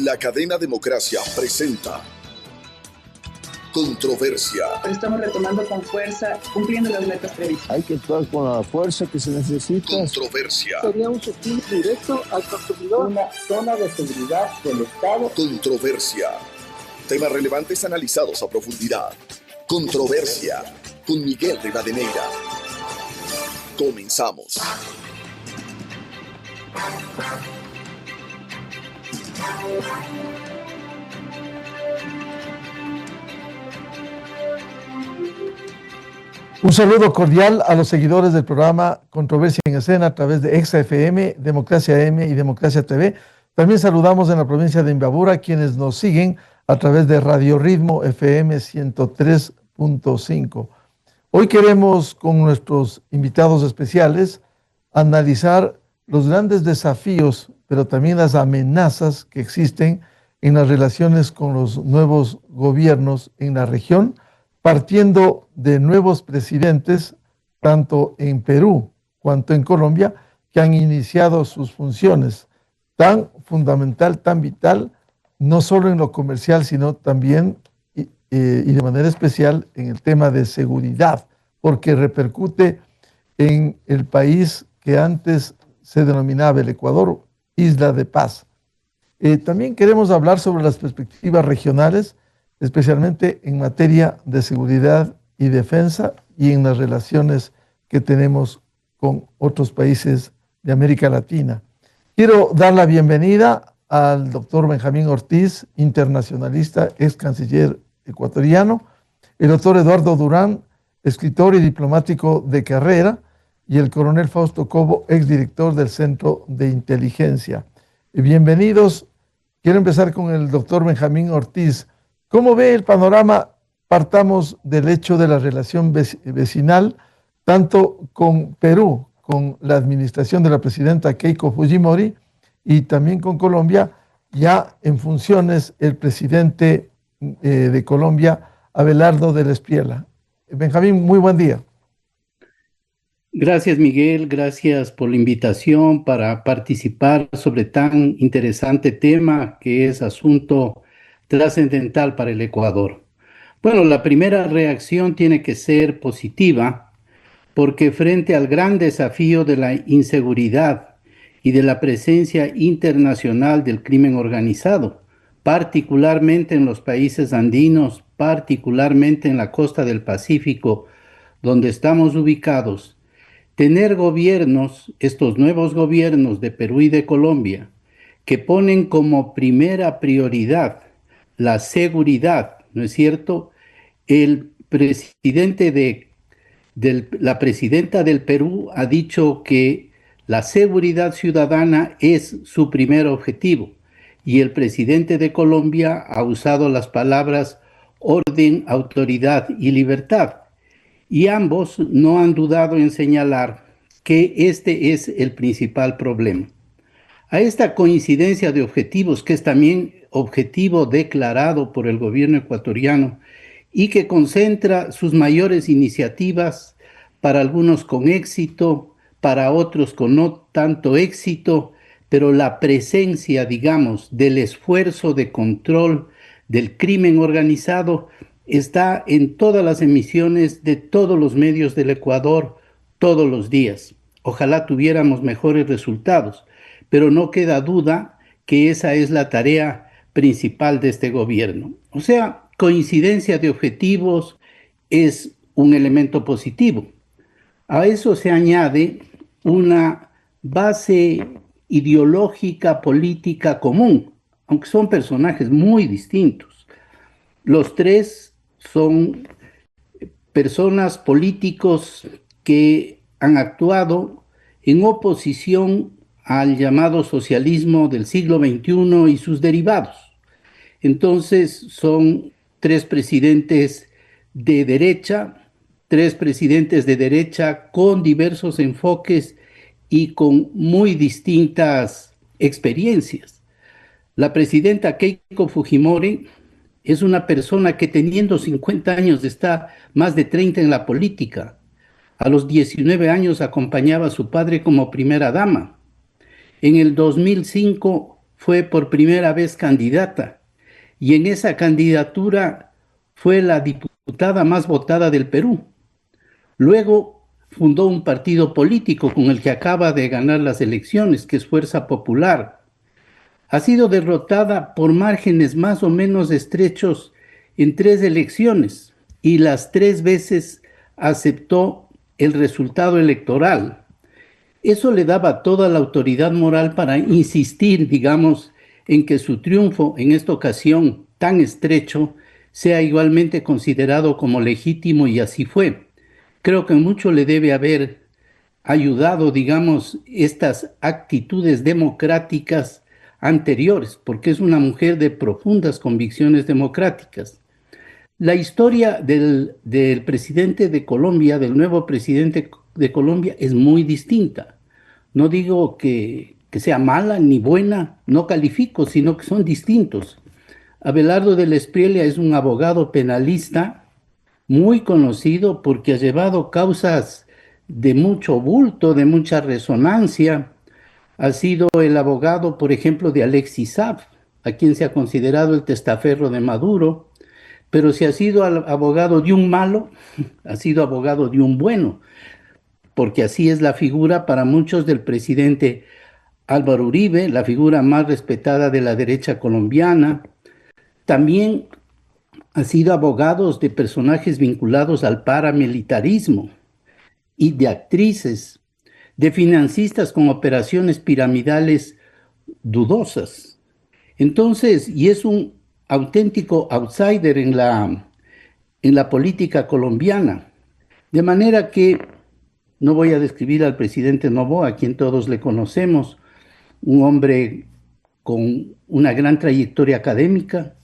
La cadena Democracia presenta Controversia. Estamos retomando con fuerza, cumpliendo las metas previstas. Hay que actuar con la fuerza que se necesita. Controversia. Sería un subsidio directo al consumidor. Una zona de seguridad del Estado. Controversia. Temas relevantes analizados a profundidad. Controversia. Con Miguel Rivadeneira. Comenzamos. Un saludo cordial a los seguidores del programa Controversia en Escena a través de Exa FM, Democracia M y Democracia TV. También saludamos en la provincia de Imbabura quienes nos siguen a través de Radio Ritmo FM 103.5. Hoy queremos con nuestros invitados especiales analizar los grandes desafíos, pero también las amenazas que existen en las relaciones con los nuevos gobiernos en la región, partiendo de nuevos presidentes, tanto en Perú cuanto en Colombia, que han iniciado sus funciones tan fundamental, tan vital, no solo en lo comercial, sino también y de manera especial en el tema de seguridad, porque repercute en el país que antes se denominaba el Ecuador, Isla de Paz. También queremos hablar sobre las perspectivas regionales, especialmente en materia de seguridad y defensa y en las relaciones que tenemos con otros países de América Latina. Quiero dar la bienvenida al doctor Benjamín Ortiz, internacionalista, ex canciller ecuatoriano, el doctor Eduardo Durán, escritor y diplomático de carrera, y el coronel Fausto Cobo, exdirector del Centro de Inteligencia. Bienvenidos. Quiero empezar con el doctor Benjamín Ortiz. ¿Cómo ve el panorama? Partamos del hecho de la relación vecinal, tanto con Perú, con la administración de la presidenta Keiko Fujimori, y también con Colombia, ya en funciones el presidente de Colombia, Abelardo del Espriella. Benjamín, muy buen día. Gracias, Miguel. Gracias por la invitación para participar sobre tan interesante tema que es asunto trascendental para el Ecuador. Bueno, la primera reacción tiene que ser positiva porque frente al gran desafío de la inseguridad y de la presencia internacional del crimen organizado, particularmente en los países andinos, particularmente en la costa del Pacífico, donde estamos ubicados, tener gobiernos, estos nuevos gobiernos de Perú y de Colombia, que ponen como primera prioridad la seguridad, ¿no es cierto? El presidente la presidenta del Perú ha dicho que la seguridad ciudadana es su primer objetivo y el presidente de Colombia ha usado las palabras orden, autoridad y libertad. Y ambos no han dudado en señalar que este es el principal problema. A esta coincidencia de objetivos, que es también objetivo declarado por el gobierno ecuatoriano y que concentra sus mayores iniciativas, para algunos con éxito, para otros con no tanto éxito, pero la presencia, digamos, del esfuerzo de control del crimen organizado está en todas las emisiones de todos los medios del Ecuador todos los días. Ojalá tuviéramos mejores resultados, pero no queda duda que esa es la tarea principal de este gobierno. O sea, coincidencia de objetivos es un elemento positivo. A eso se añade una base ideológica política común, aunque son personajes muy distintos. Los tres son personas políticos que han actuado en oposición al llamado socialismo del siglo XXI y sus derivados. Entonces son tres presidentes de derecha con diversos enfoques y con muy distintas experiencias. La presidenta Keiko Fujimori es una persona que teniendo 50 años está más de 30 en la política. A los 19 años acompañaba a su padre como primera dama. En el 2005 fue por primera vez candidata y en esa candidatura fue la diputada más votada del Perú. Luego fundó un partido político con el que acaba de ganar las elecciones, que es Fuerza Popular. Ha sido derrotada por márgenes más o menos estrechos en 3 elecciones y las 3 veces aceptó el resultado electoral. Eso le daba toda la autoridad moral para insistir, digamos, en que su triunfo en esta ocasión tan estrecho sea igualmente considerado como legítimo, y así fue. Creo que mucho le debe haber ayudado, digamos, estas actitudes democráticas anteriores, porque es una mujer de profundas convicciones democráticas. La historia del presidente de Colombia, del nuevo presidente de Colombia, es muy distinta. No digo que sea mala ni buena, no califico, sino que son distintos. Abelardo del Espriella es un abogado penalista muy conocido porque ha llevado causas de mucho bulto, de mucha resonancia. Ha sido el abogado, por ejemplo, de Alexis Saab, a quien se ha considerado el testaferro de Maduro. Pero si ha sido abogado de un malo, ha sido abogado de un bueno, porque así es la figura para muchos del presidente Álvaro Uribe, la figura más respetada de la derecha colombiana. También ha sido abogado de personajes vinculados al paramilitarismo y de actrices, de financistas con operaciones piramidales dudosas. Entonces, y es un auténtico outsider en la política colombiana. De manera que no voy a describir al presidente Noboa, a quien todos le conocemos, un hombre con una gran trayectoria académica,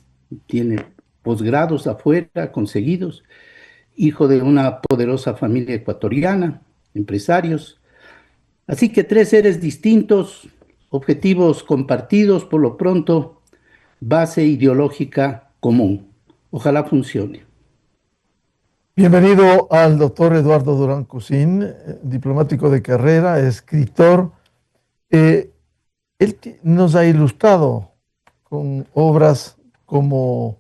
tiene posgrados afuera conseguidos, hijo de una poderosa familia ecuatoriana, empresarios. Así que 3 seres distintos, objetivos compartidos, por lo pronto, base ideológica común. Ojalá funcione. Bienvenido al doctor Eduardo Durán Cusín, diplomático de carrera, escritor. Él nos ha ilustrado con obras como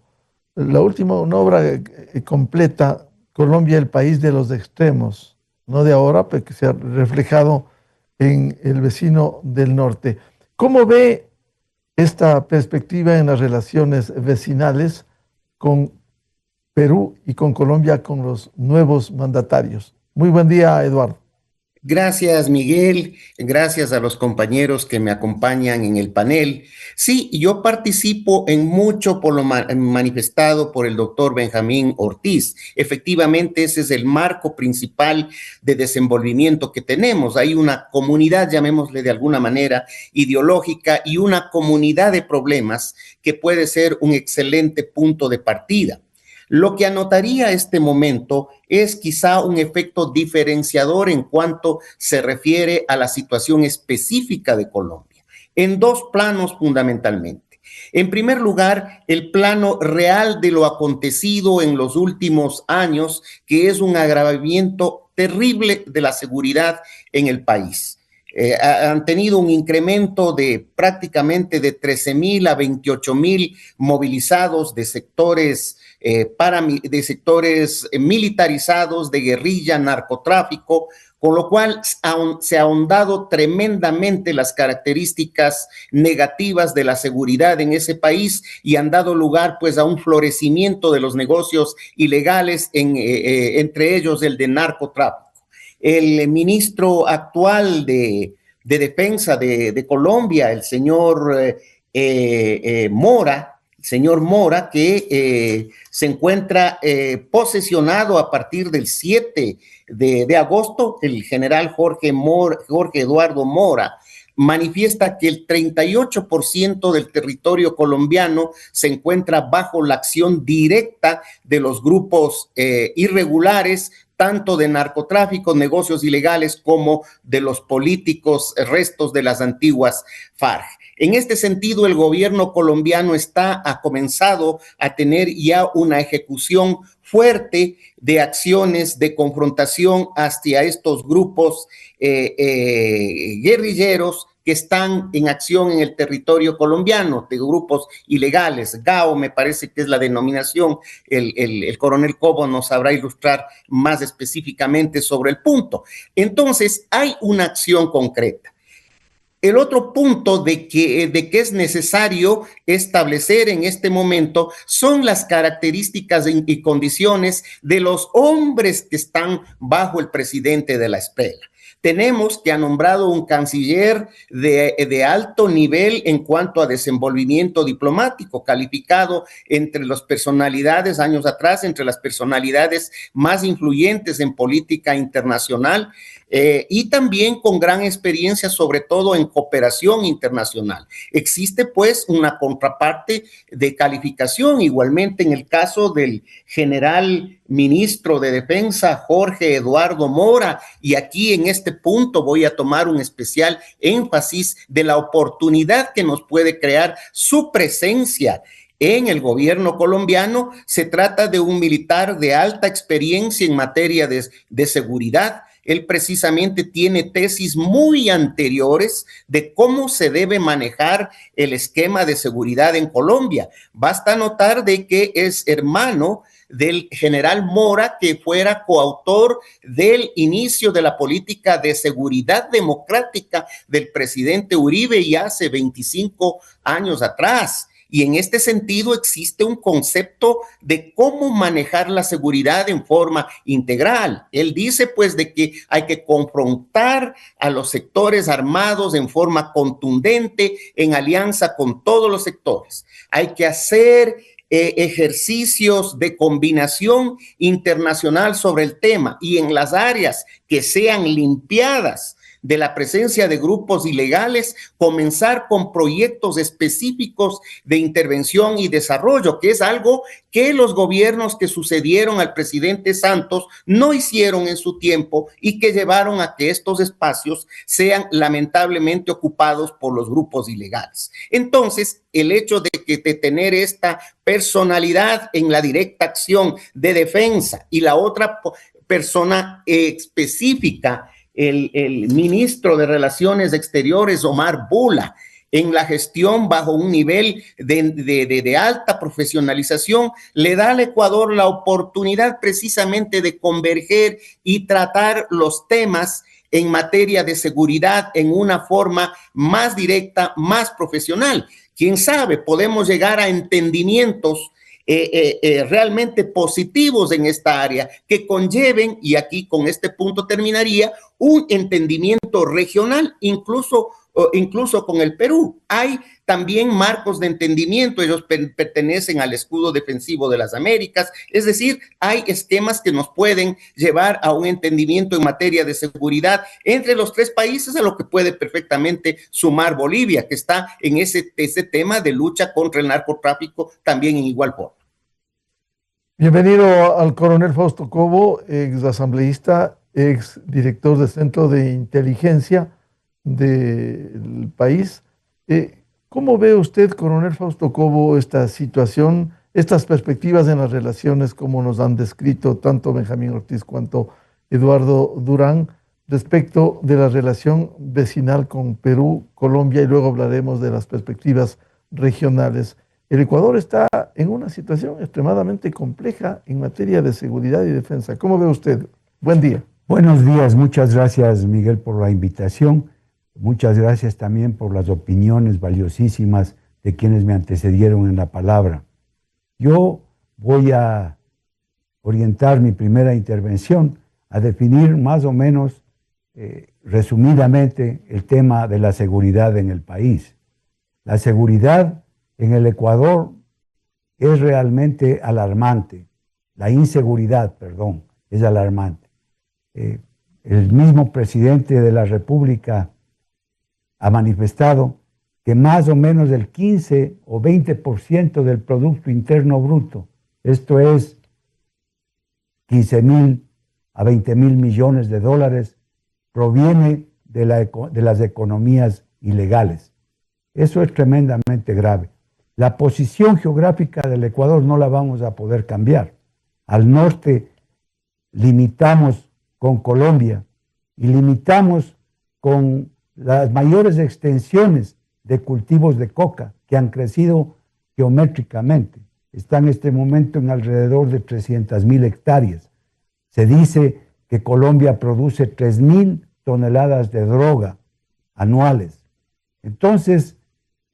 la última, una obra completa, Colombia, el país de los extremos, no de ahora, pero que se ha reflejado en el vecino del norte. ¿Cómo ve esta perspectiva en las relaciones vecinales con Perú y con Colombia, con los nuevos mandatarios? Muy buen día, Eduardo. Gracias, Miguel. Gracias a los compañeros que me acompañan en el panel. Sí, yo participo en mucho por lo manifestado por el doctor Benjamín Ortiz. Efectivamente, ese es el marco principal de desenvolvimiento que tenemos. Hay una comunidad, llamémosle de alguna manera, ideológica y una comunidad de problemas que puede ser un excelente punto de partida. Lo que anotaría este momento es quizá un efecto diferenciador en cuanto se refiere a la situación específica de Colombia, en 2 planos fundamentalmente. En primer lugar, el plano real de lo acontecido en los últimos años, que es un agravamiento terrible de la seguridad en el país. Han tenido un incremento de prácticamente de 13,000 a 28,000 movilizados de sectores militarizados, de guerrilla, narcotráfico, con lo cual se ha ahondado tremendamente las características negativas de la seguridad en ese país y han dado lugar pues a un florecimiento de los negocios ilegales, entre ellos el de narcotráfico. El ministro actual de Defensa de Colombia, el señor Mora, que se encuentra posesionado a partir del 7 de agosto, el general Jorge Eduardo Mora, manifiesta que el 38% del territorio colombiano se encuentra bajo la acción directa de los grupos irregulares, tanto de narcotráfico, negocios ilegales, como de los políticos restos de las antiguas FARC. En este sentido, el gobierno colombiano ha comenzado a tener ya una ejecución fuerte de acciones de confrontación hacia estos grupos guerrilleros que están en acción en el territorio colombiano, de grupos ilegales. GAO me parece que es la denominación. El coronel Cobo nos sabrá ilustrar más específicamente sobre el punto. Entonces, hay una acción concreta. El otro punto de que es necesario establecer en este momento son las características y condiciones de los hombres que están bajo el presidente de la escuela. Tenemos que ha nombrado un canciller de alto nivel en cuanto a desenvolvimiento diplomático, calificado entre las personalidades, años atrás, entre las personalidades más influyentes en política internacional, y también con gran experiencia, sobre todo en cooperación internacional. Existe pues una contraparte de calificación, igualmente en el caso del general ministro de Defensa, Jorge Eduardo Mora, y aquí en este punto voy a tomar un especial énfasis de la oportunidad que nos puede crear su presencia en el gobierno colombiano. Se trata de un militar de alta experiencia en materia de seguridad. Él precisamente tiene tesis muy anteriores de cómo se debe manejar el esquema de seguridad en Colombia. Basta notar de que es hermano del general Mora, que fuera coautor del inicio de la política de seguridad democrática del presidente Uribe ya hace 25 años atrás. Y en este sentido existe un concepto de cómo manejar la seguridad en forma integral. Él dice pues de que hay que confrontar a los sectores armados en forma contundente, en alianza con todos los sectores. Hay que hacer ejercicios de combinación internacional sobre el tema, y en las áreas que sean limpiadas de la presencia de grupos ilegales, comenzar con proyectos específicos de intervención y desarrollo, que es algo que los gobiernos que sucedieron al presidente Santos no hicieron en su tiempo y que llevaron a que estos espacios sean lamentablemente ocupados por los grupos ilegales. Entonces, el hecho de tener esta personalidad en la directa acción de defensa y la otra persona específica, el ministro de Relaciones Exteriores, Omar Bula, en la gestión bajo un nivel de alta profesionalización, le da al Ecuador la oportunidad precisamente de converger y tratar los temas en materia de seguridad en una forma más directa, más profesional. Quién sabe, podemos llegar a entendimientos realmente positivos en esta área que conlleven, y aquí con este punto terminaría, un entendimiento regional, incluso con el Perú. Hay también marcos de entendimiento, ellos pertenecen al escudo defensivo de las Américas, es decir, hay esquemas que nos pueden llevar a un entendimiento en materia de seguridad entre los tres países, a lo que puede perfectamente sumar Bolivia, que está en ese tema de lucha contra el narcotráfico también en igual forma. Bienvenido al coronel Fausto Cobo, ex asambleísta, ex director del Centro de Inteligencia del país. ¿Cómo ve usted, coronel Fausto Cobo, esta situación, estas perspectivas en las relaciones como nos han descrito tanto Benjamín Ortiz cuanto Eduardo Durán respecto de la relación vecinal con Perú, Colombia, y luego hablaremos de las perspectivas regionales? El Ecuador está en una situación extremadamente compleja en materia de seguridad y defensa. ¿Cómo ve usted? Buen día. Buenos días, muchas gracias, Miguel, por la invitación. Muchas gracias también por las opiniones valiosísimas de quienes me antecedieron en la palabra. Yo voy a orientar mi primera intervención a definir más o menos resumidamente el tema de la seguridad en el país. La seguridad en el Ecuador es realmente alarmante. La inseguridad, perdón, es alarmante. El mismo presidente de la República ha manifestado que más o menos el 15 o 20% del Producto Interno Bruto, esto es 15.000 a 20.000 millones de dólares, proviene de las economías ilegales. Eso es tremendamente grave. La posición geográfica del Ecuador no la vamos a poder cambiar. Al norte limitamos con Colombia y limitamos con las mayores extensiones de cultivos de coca que han crecido geométricamente. Está en este momento en alrededor de 300.000 hectáreas. Se dice que Colombia produce 3.000 toneladas de droga anuales. Entonces,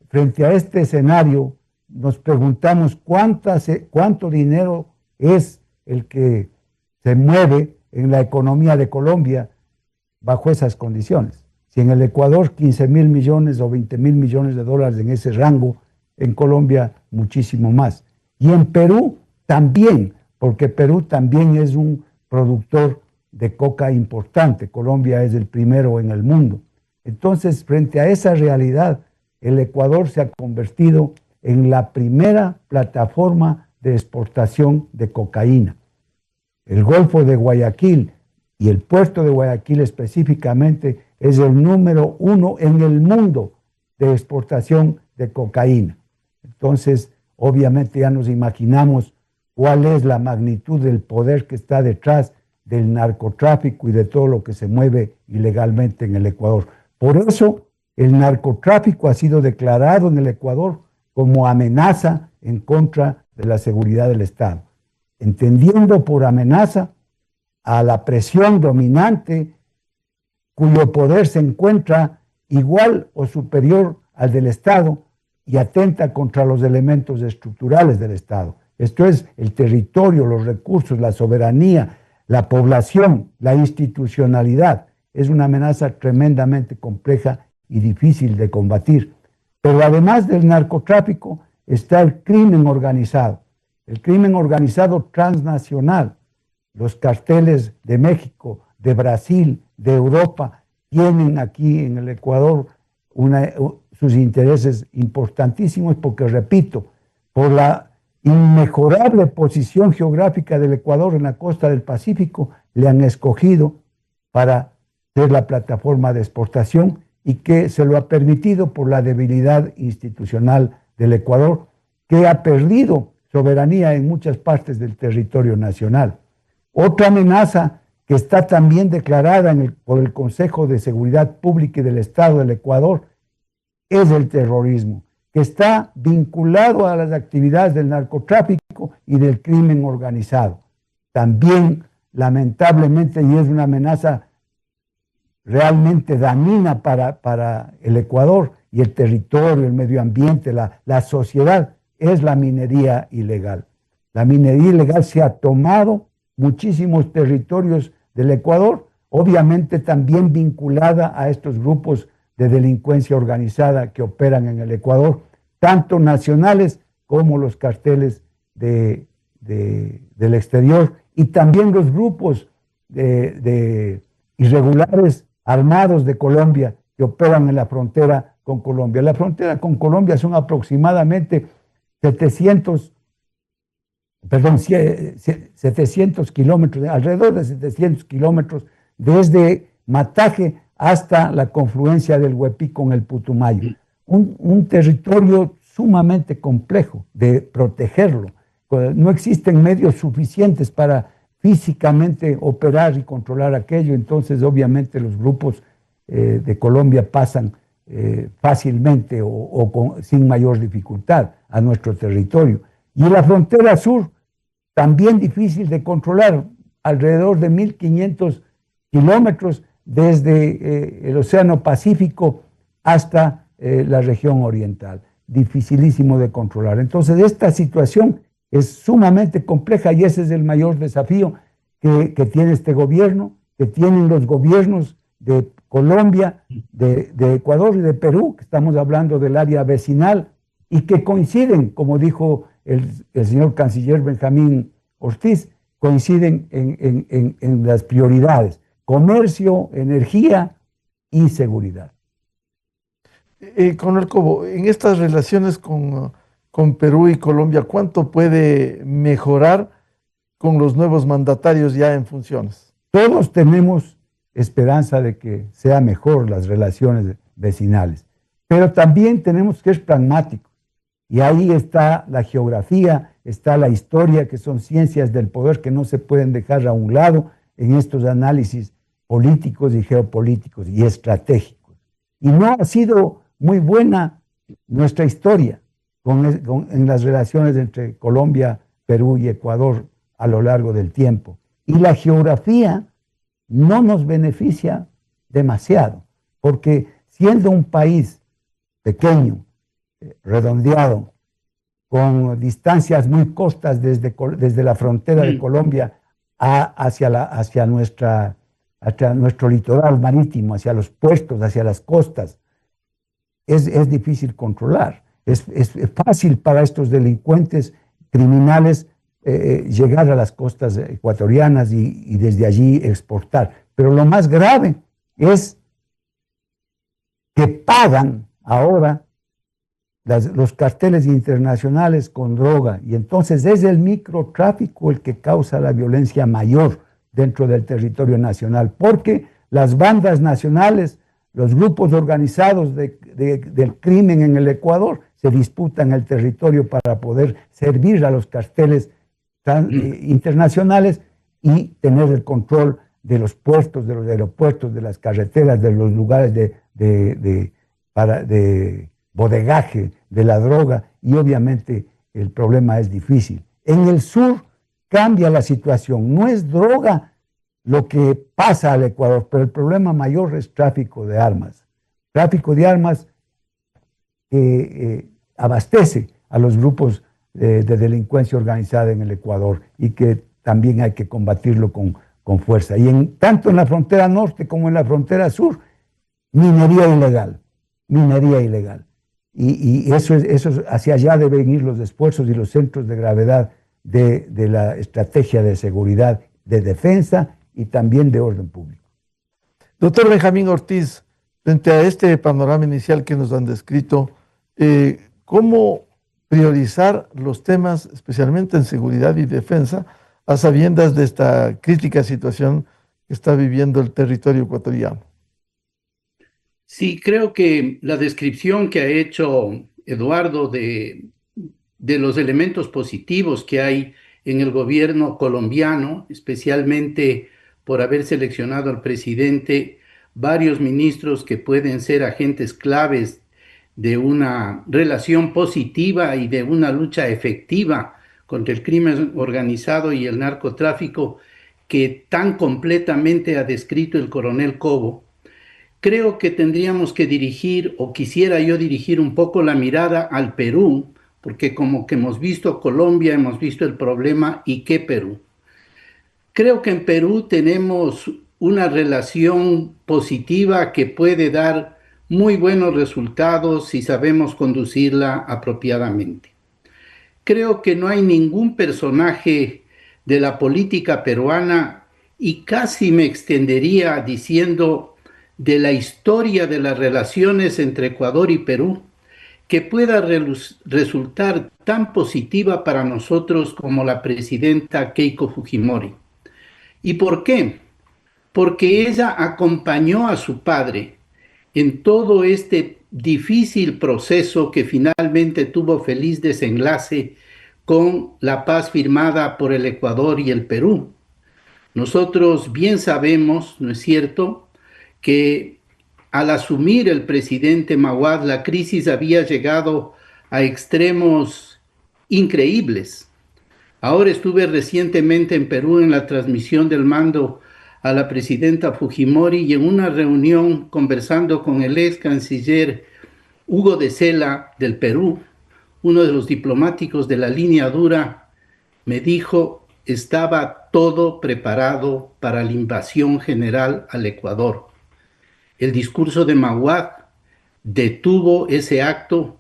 frente a este escenario, nos preguntamos cuánto dinero es el que se mueve en la economía de Colombia bajo esas condiciones. Si en el Ecuador 15.000 millones o 20.000 millones de dólares en ese rango, en Colombia muchísimo más. Y en Perú también, porque Perú también es un productor de coca importante. Colombia es el primero en el mundo. Entonces, frente a esa realidad, el Ecuador se ha convertido en la primera plataforma de exportación de cocaína. El Golfo de Guayaquil y el puerto de Guayaquil específicamente es el número 1 en el mundo de exportación de cocaína. Entonces, obviamente ya nos imaginamos cuál es la magnitud del poder que está detrás del narcotráfico y de todo lo que se mueve ilegalmente en el Ecuador. Por eso, el narcotráfico ha sido declarado en el Ecuador como amenaza en contra de la seguridad del Estado, entendiendo por amenaza a la presión dominante cuyo poder se encuentra igual o superior al del Estado y atenta contra los elementos estructurales del Estado. Esto es el territorio, los recursos, la soberanía, la población, la institucionalidad. Es una amenaza tremendamente compleja y difícil de combatir. Pero además del narcotráfico está el crimen organizado transnacional. Los carteles de México, de Brasil, de Europa, tienen aquí en el Ecuador sus intereses importantísimos porque, repito, por la inmejorable posición geográfica del Ecuador en la costa del Pacífico, le han escogido para ser la plataforma de exportación y que se lo ha permitido por la debilidad institucional del Ecuador, que ha perdido soberanía en muchas partes del territorio nacional. Otra amenaza que está también declarada por el Consejo de Seguridad Pública y del Estado del Ecuador es el terrorismo, que está vinculado a las actividades del narcotráfico y del crimen organizado. También, lamentablemente, y es una amenaza realmente dañina para el Ecuador y el territorio, el medio ambiente, la sociedad, es la minería ilegal. La minería ilegal se ha tomado muchísimos territorios del Ecuador, obviamente también vinculada a estos grupos de delincuencia organizada que operan en el Ecuador, tanto nacionales como los carteles del exterior y también los grupos de irregulares armados de Colombia que operan en la frontera con Colombia. La frontera con Colombia son aproximadamente 700 kilómetros, alrededor de 700 kilómetros desde Mataje hasta la confluencia del Huepí con el Putumayo. Un territorio sumamente complejo de protegerlo. No existen medios suficientes para físicamente operar y controlar aquello, entonces obviamente los grupos de Colombia pasan fácilmente sin mayor dificultad a nuestro territorio. Y la frontera sur, también difícil de controlar, alrededor de 1.500 kilómetros desde el Océano Pacífico hasta la región oriental. Dificilísimo de controlar. Entonces, esta situación es sumamente compleja y ese es el mayor desafío que tiene este gobierno, que tienen los gobiernos de Colombia, de Ecuador y de Perú, que estamos hablando del área vecinal, y que coinciden, como dijo el señor canciller Benjamín Ortiz, coinciden en las prioridades: comercio, energía y seguridad. Coronel Cobo, en estas relaciones con Perú y Colombia, ¿cuánto puede mejorar con los nuevos mandatarios ya en funciones? Todos tenemos esperanza de que sea mejor las relaciones vecinales, pero también tenemos que ser pragmáticos. Y ahí está la geografía, está la historia, que son ciencias del poder que no se pueden dejar a un lado en estos análisis políticos y geopolíticos y estratégicos. Y no ha sido muy buena nuestra historia en las relaciones entre Colombia, Perú y Ecuador a lo largo del tiempo. Y la geografía no nos beneficia demasiado, porque siendo un país pequeño, redondeado, con distancias muy cortas desde la frontera de Colombia hacia nuestro litoral marítimo, hacia los puertos, hacia las costas, es difícil controlar. Es fácil para estos delincuentes criminales llegar a las costas ecuatorianas y desde allí exportar. Pero lo más grave es que pagan ahora los carteles internacionales con droga, y entonces es el microtráfico el que causa la violencia mayor dentro del territorio nacional, porque las bandas nacionales, los grupos organizados del crimen en el Ecuador se disputan el territorio para poder servir a los carteles internacionales y tener el control de los puertos, de los aeropuertos, de las carreteras, de los lugares de bodegaje de la droga, y obviamente el problema es difícil. En el sur cambia la situación, no es droga lo que pasa al Ecuador, pero el problema mayor es tráfico de armas que abastece a los grupos de delincuencia organizada en el Ecuador, y que también hay que combatirlo con fuerza. Y tanto en la frontera norte como en la frontera sur, minería ilegal. Y eso hacia allá deben ir los esfuerzos y los centros de gravedad de la estrategia de seguridad, de defensa y también de orden público. Doctor Benjamín Ortiz, frente a este panorama inicial que nos han descrito, ¿cómo priorizar los temas, especialmente en seguridad y defensa, a sabiendas de esta crítica situación que está viviendo el territorio ecuatoriano? Sí, creo que la descripción que ha hecho Eduardo de los elementos positivos que hay en el gobierno colombiano, especialmente por haber seleccionado al presidente varios ministros que pueden ser agentes claves de una relación positiva y de una lucha efectiva contra el crimen organizado y el narcotráfico que tan completamente ha descrito el coronel Cobo. Creo que tendríamos que dirigir, o quisiera yo dirigir un poco la mirada al Perú, porque como que hemos visto Colombia, hemos visto el problema, ¿y qué Perú? Creo que en Perú tenemos una relación positiva que puede dar muy buenos resultados si sabemos conducirla apropiadamente. Creo que no hay ningún personaje de la política peruana, y casi me extendería diciendo de la historia de las relaciones entre Ecuador y Perú, que pueda resultar tan positiva para nosotros como la presidenta Keiko Fujimori. ¿Y por qué? Porque ella acompañó a su padre en todo este difícil proceso que finalmente tuvo feliz desenlace con la paz firmada por el Ecuador y el Perú. Nosotros bien sabemos, ¿no es cierto?, que al asumir el presidente Mahuad, la crisis había llegado a extremos increíbles. Ahora estuve recientemente en Perú en la transmisión del mando a la presidenta Fujimori, y en una reunión conversando con el ex canciller Hugo de Sela del Perú, uno de los diplomáticos de la línea dura, me dijo: estaba todo preparado para la invasión general al Ecuador. El discurso de Mahuad detuvo ese acto,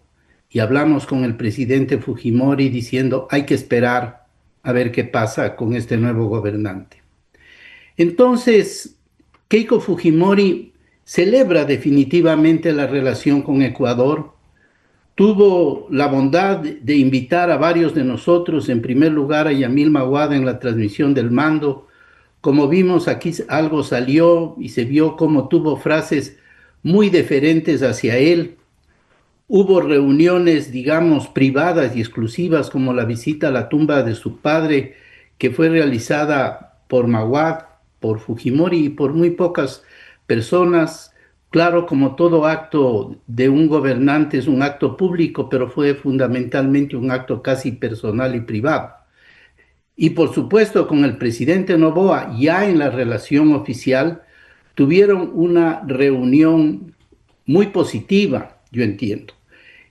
y hablamos con el presidente Fujimori diciendo: hay que esperar a ver qué pasa con este nuevo gobernante. Entonces, Keiko Fujimori celebra definitivamente la relación con Ecuador. Tuvo la bondad de invitar a varios de nosotros, en primer lugar a Yamil Mahuad en la transmisión del mando. Como vimos aquí, algo salió y se vio cómo tuvo frases muy deferentes hacia él. Hubo reuniones, digamos, privadas y exclusivas, como la visita a la tumba de su padre, que fue realizada por Mahuad, por Fujimori y por muy pocas personas, Claro, como todo acto de un gobernante es un acto público, pero fue fundamentalmente un acto casi personal y privado. Y por supuesto, con el presidente Noboa, ya en la relación oficial, tuvieron una reunión muy positiva, yo entiendo.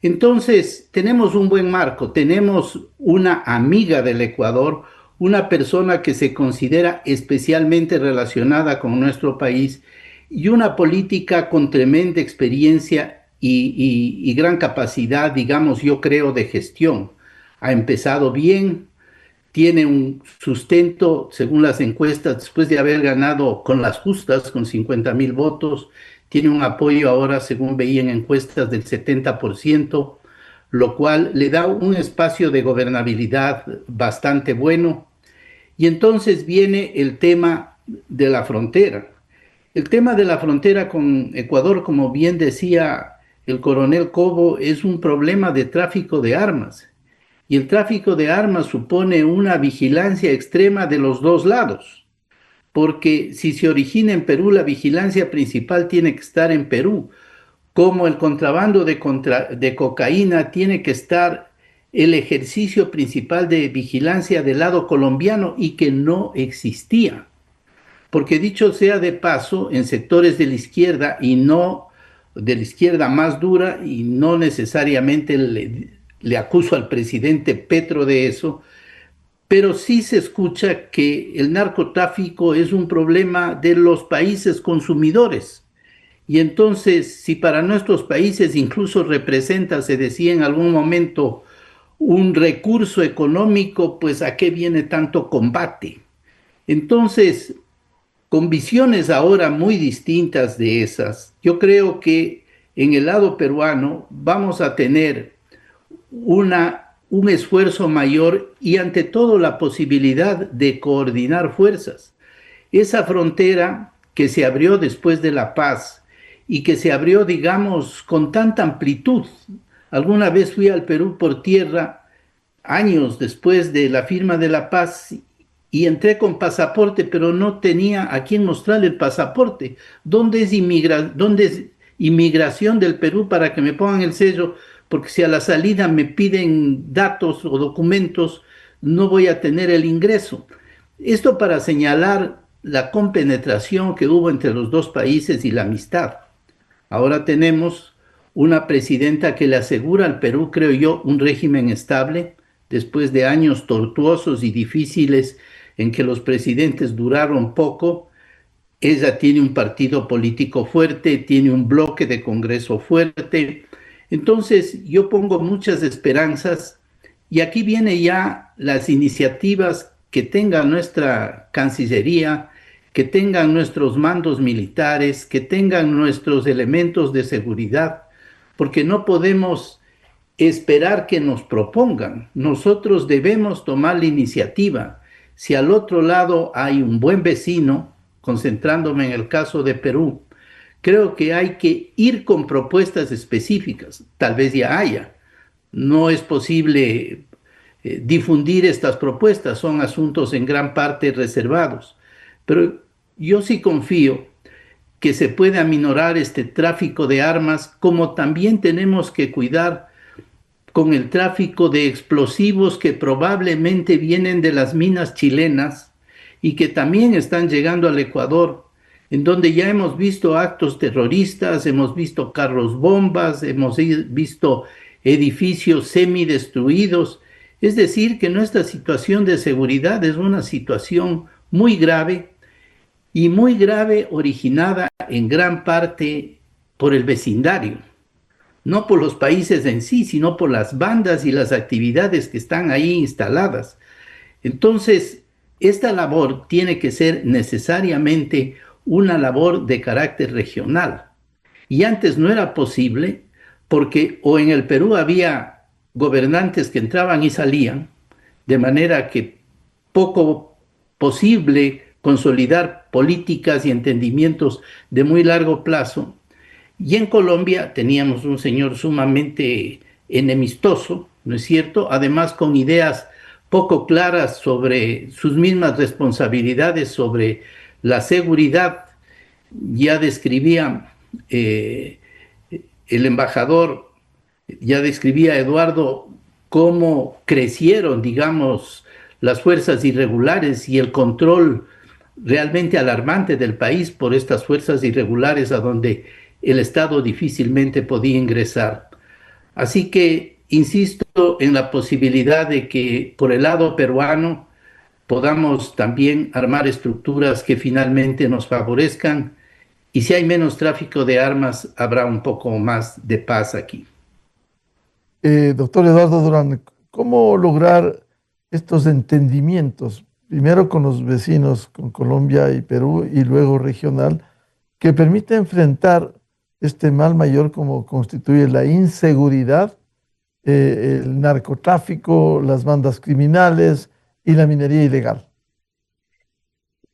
Entonces, tenemos un buen marco, tenemos una amiga del Ecuador, una persona que se considera especialmente relacionada con nuestro país y una política con tremenda experiencia y gran capacidad, digamos, yo creo, de gestión. Ha empezado bien, tiene un sustento, según las encuestas, después de haber ganado con las justas, con 50,000 votos, tiene un apoyo ahora, según veía en encuestas, del 70%, lo cual le da un espacio de gobernabilidad bastante bueno. Y entonces viene el tema de la frontera. El tema de la frontera con Ecuador, como bien decía el coronel Cobo, es un problema de tráfico de armas. Y el tráfico de armas supone una vigilancia extrema de los dos lados, porque si se origina en Perú, la vigilancia principal tiene que estar en Perú, como el contrabando de cocaína tiene que estar el ejercicio principal de vigilancia del lado colombiano y que no existía. Porque dicho sea de paso, en sectores de la izquierda y no de la izquierda más dura, y no necesariamente le acuso al presidente Petro de eso, pero sí se escucha que el narcotráfico es un problema de los países consumidores. Y entonces, si para nuestros países incluso representa, se decía en algún momento, un recurso económico, pues ¿a qué viene tanto combate? Entonces, con visiones ahora muy distintas de esas, yo creo que en el lado peruano vamos a tener un esfuerzo mayor y ante todo la posibilidad de coordinar fuerzas. Esa frontera que se abrió después de la paz y que se abrió, digamos, con tanta amplitud. Alguna vez fui al Perú por tierra, años después de la firma de la paz, y entré con pasaporte, pero no tenía a quién mostrarle el pasaporte. ¿Dónde es inmigración del Perú para que me pongan el sello? Porque si a la salida me piden datos o documentos, no voy a tener el ingreso. Esto para señalar la compenetración que hubo entre los dos países y la amistad. Ahora tenemos una presidenta que le asegura al Perú, creo yo, un régimen estable, después de años tortuosos y difíciles en que los presidentes duraron poco. Ella tiene un partido político fuerte, tiene un bloque de Congreso fuerte. Entonces yo pongo muchas esperanzas y aquí vienen ya las iniciativas que tenga nuestra Cancillería, que tengan nuestros mandos militares, que tengan nuestros elementos de seguridad, porque no podemos esperar que nos propongan. Nosotros debemos tomar la iniciativa. Si al otro lado hay un buen vecino, concentrándome en el caso de Perú, creo que hay que ir con propuestas específicas. Tal vez ya haya. No es posible difundir estas propuestas, son asuntos en gran parte reservados. Pero yo sí confío que se puede aminorar este tráfico de armas, como también tenemos que cuidar con el tráfico de explosivos que probablemente vienen de las minas chilenas y que también están llegando al Ecuador, en donde ya hemos visto actos terroristas, hemos visto carros bombas, hemos visto edificios semidestruidos. Es decir, que nuestra situación de seguridad es una situación muy grave y muy grave, originada en gran parte por el vecindario. No por los países en sí, sino por las bandas y las actividades que están ahí instaladas. Entonces, esta labor tiene que ser necesariamente una labor de carácter regional. Y antes no era posible porque o en el Perú había gobernantes que entraban y salían, de manera que poco posible consolidar políticas y entendimientos de muy largo plazo. Y en Colombia teníamos un señor sumamente enemistoso, ¿no es cierto? Además con ideas poco claras sobre sus mismas responsabilidades sobre la seguridad. Ya describía el embajador ya describía, Eduardo, cómo crecieron, digamos, las fuerzas irregulares y el control realmente alarmante del país por estas fuerzas irregulares a donde el Estado difícilmente podía ingresar. Así que insisto en la posibilidad de que por el lado peruano podamos también armar estructuras que finalmente nos favorezcan, y si hay menos tráfico de armas, habrá un poco más de paz aquí. Doctor Eduardo Durán, ¿cómo lograr estos entendimientos, primero con los vecinos, con Colombia y Perú, y luego regional, que permite enfrentar este mal mayor como constituye la inseguridad, el narcotráfico, las bandas criminales y la minería ilegal?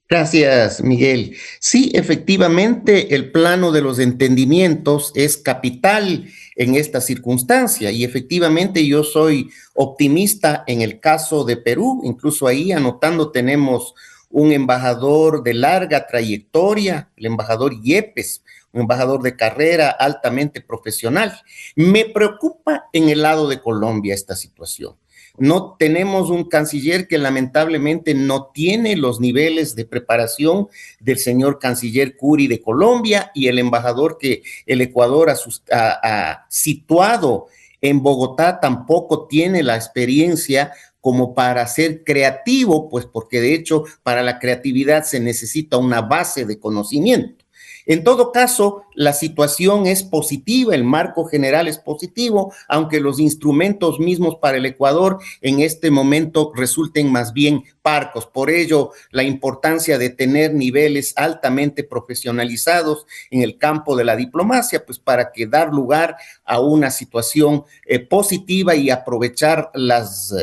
Gracias, Miguel. Sí, efectivamente, el plano de los entendimientos es capital en esta circunstancia y efectivamente yo soy optimista en el caso de Perú. Incluso ahí anotando tenemos un embajador de larga trayectoria, el embajador Yepes, un embajador de carrera altamente profesional. Me preocupa en el lado de Colombia esta situación. No tenemos un canciller que lamentablemente no tiene los niveles de preparación del señor canciller Curi de Colombia y el embajador que el Ecuador ha situado en Bogotá tampoco tiene la experiencia como para ser creativo, pues porque de hecho para la creatividad se necesita una base de conocimiento. En todo caso, la situación es positiva, el marco general es positivo, aunque los instrumentos mismos para el Ecuador en este momento resulten más bien parcos. Por ello, la importancia de tener niveles altamente profesionalizados en el campo de la diplomacia, pues para que dar lugar a una situación positiva y aprovechar las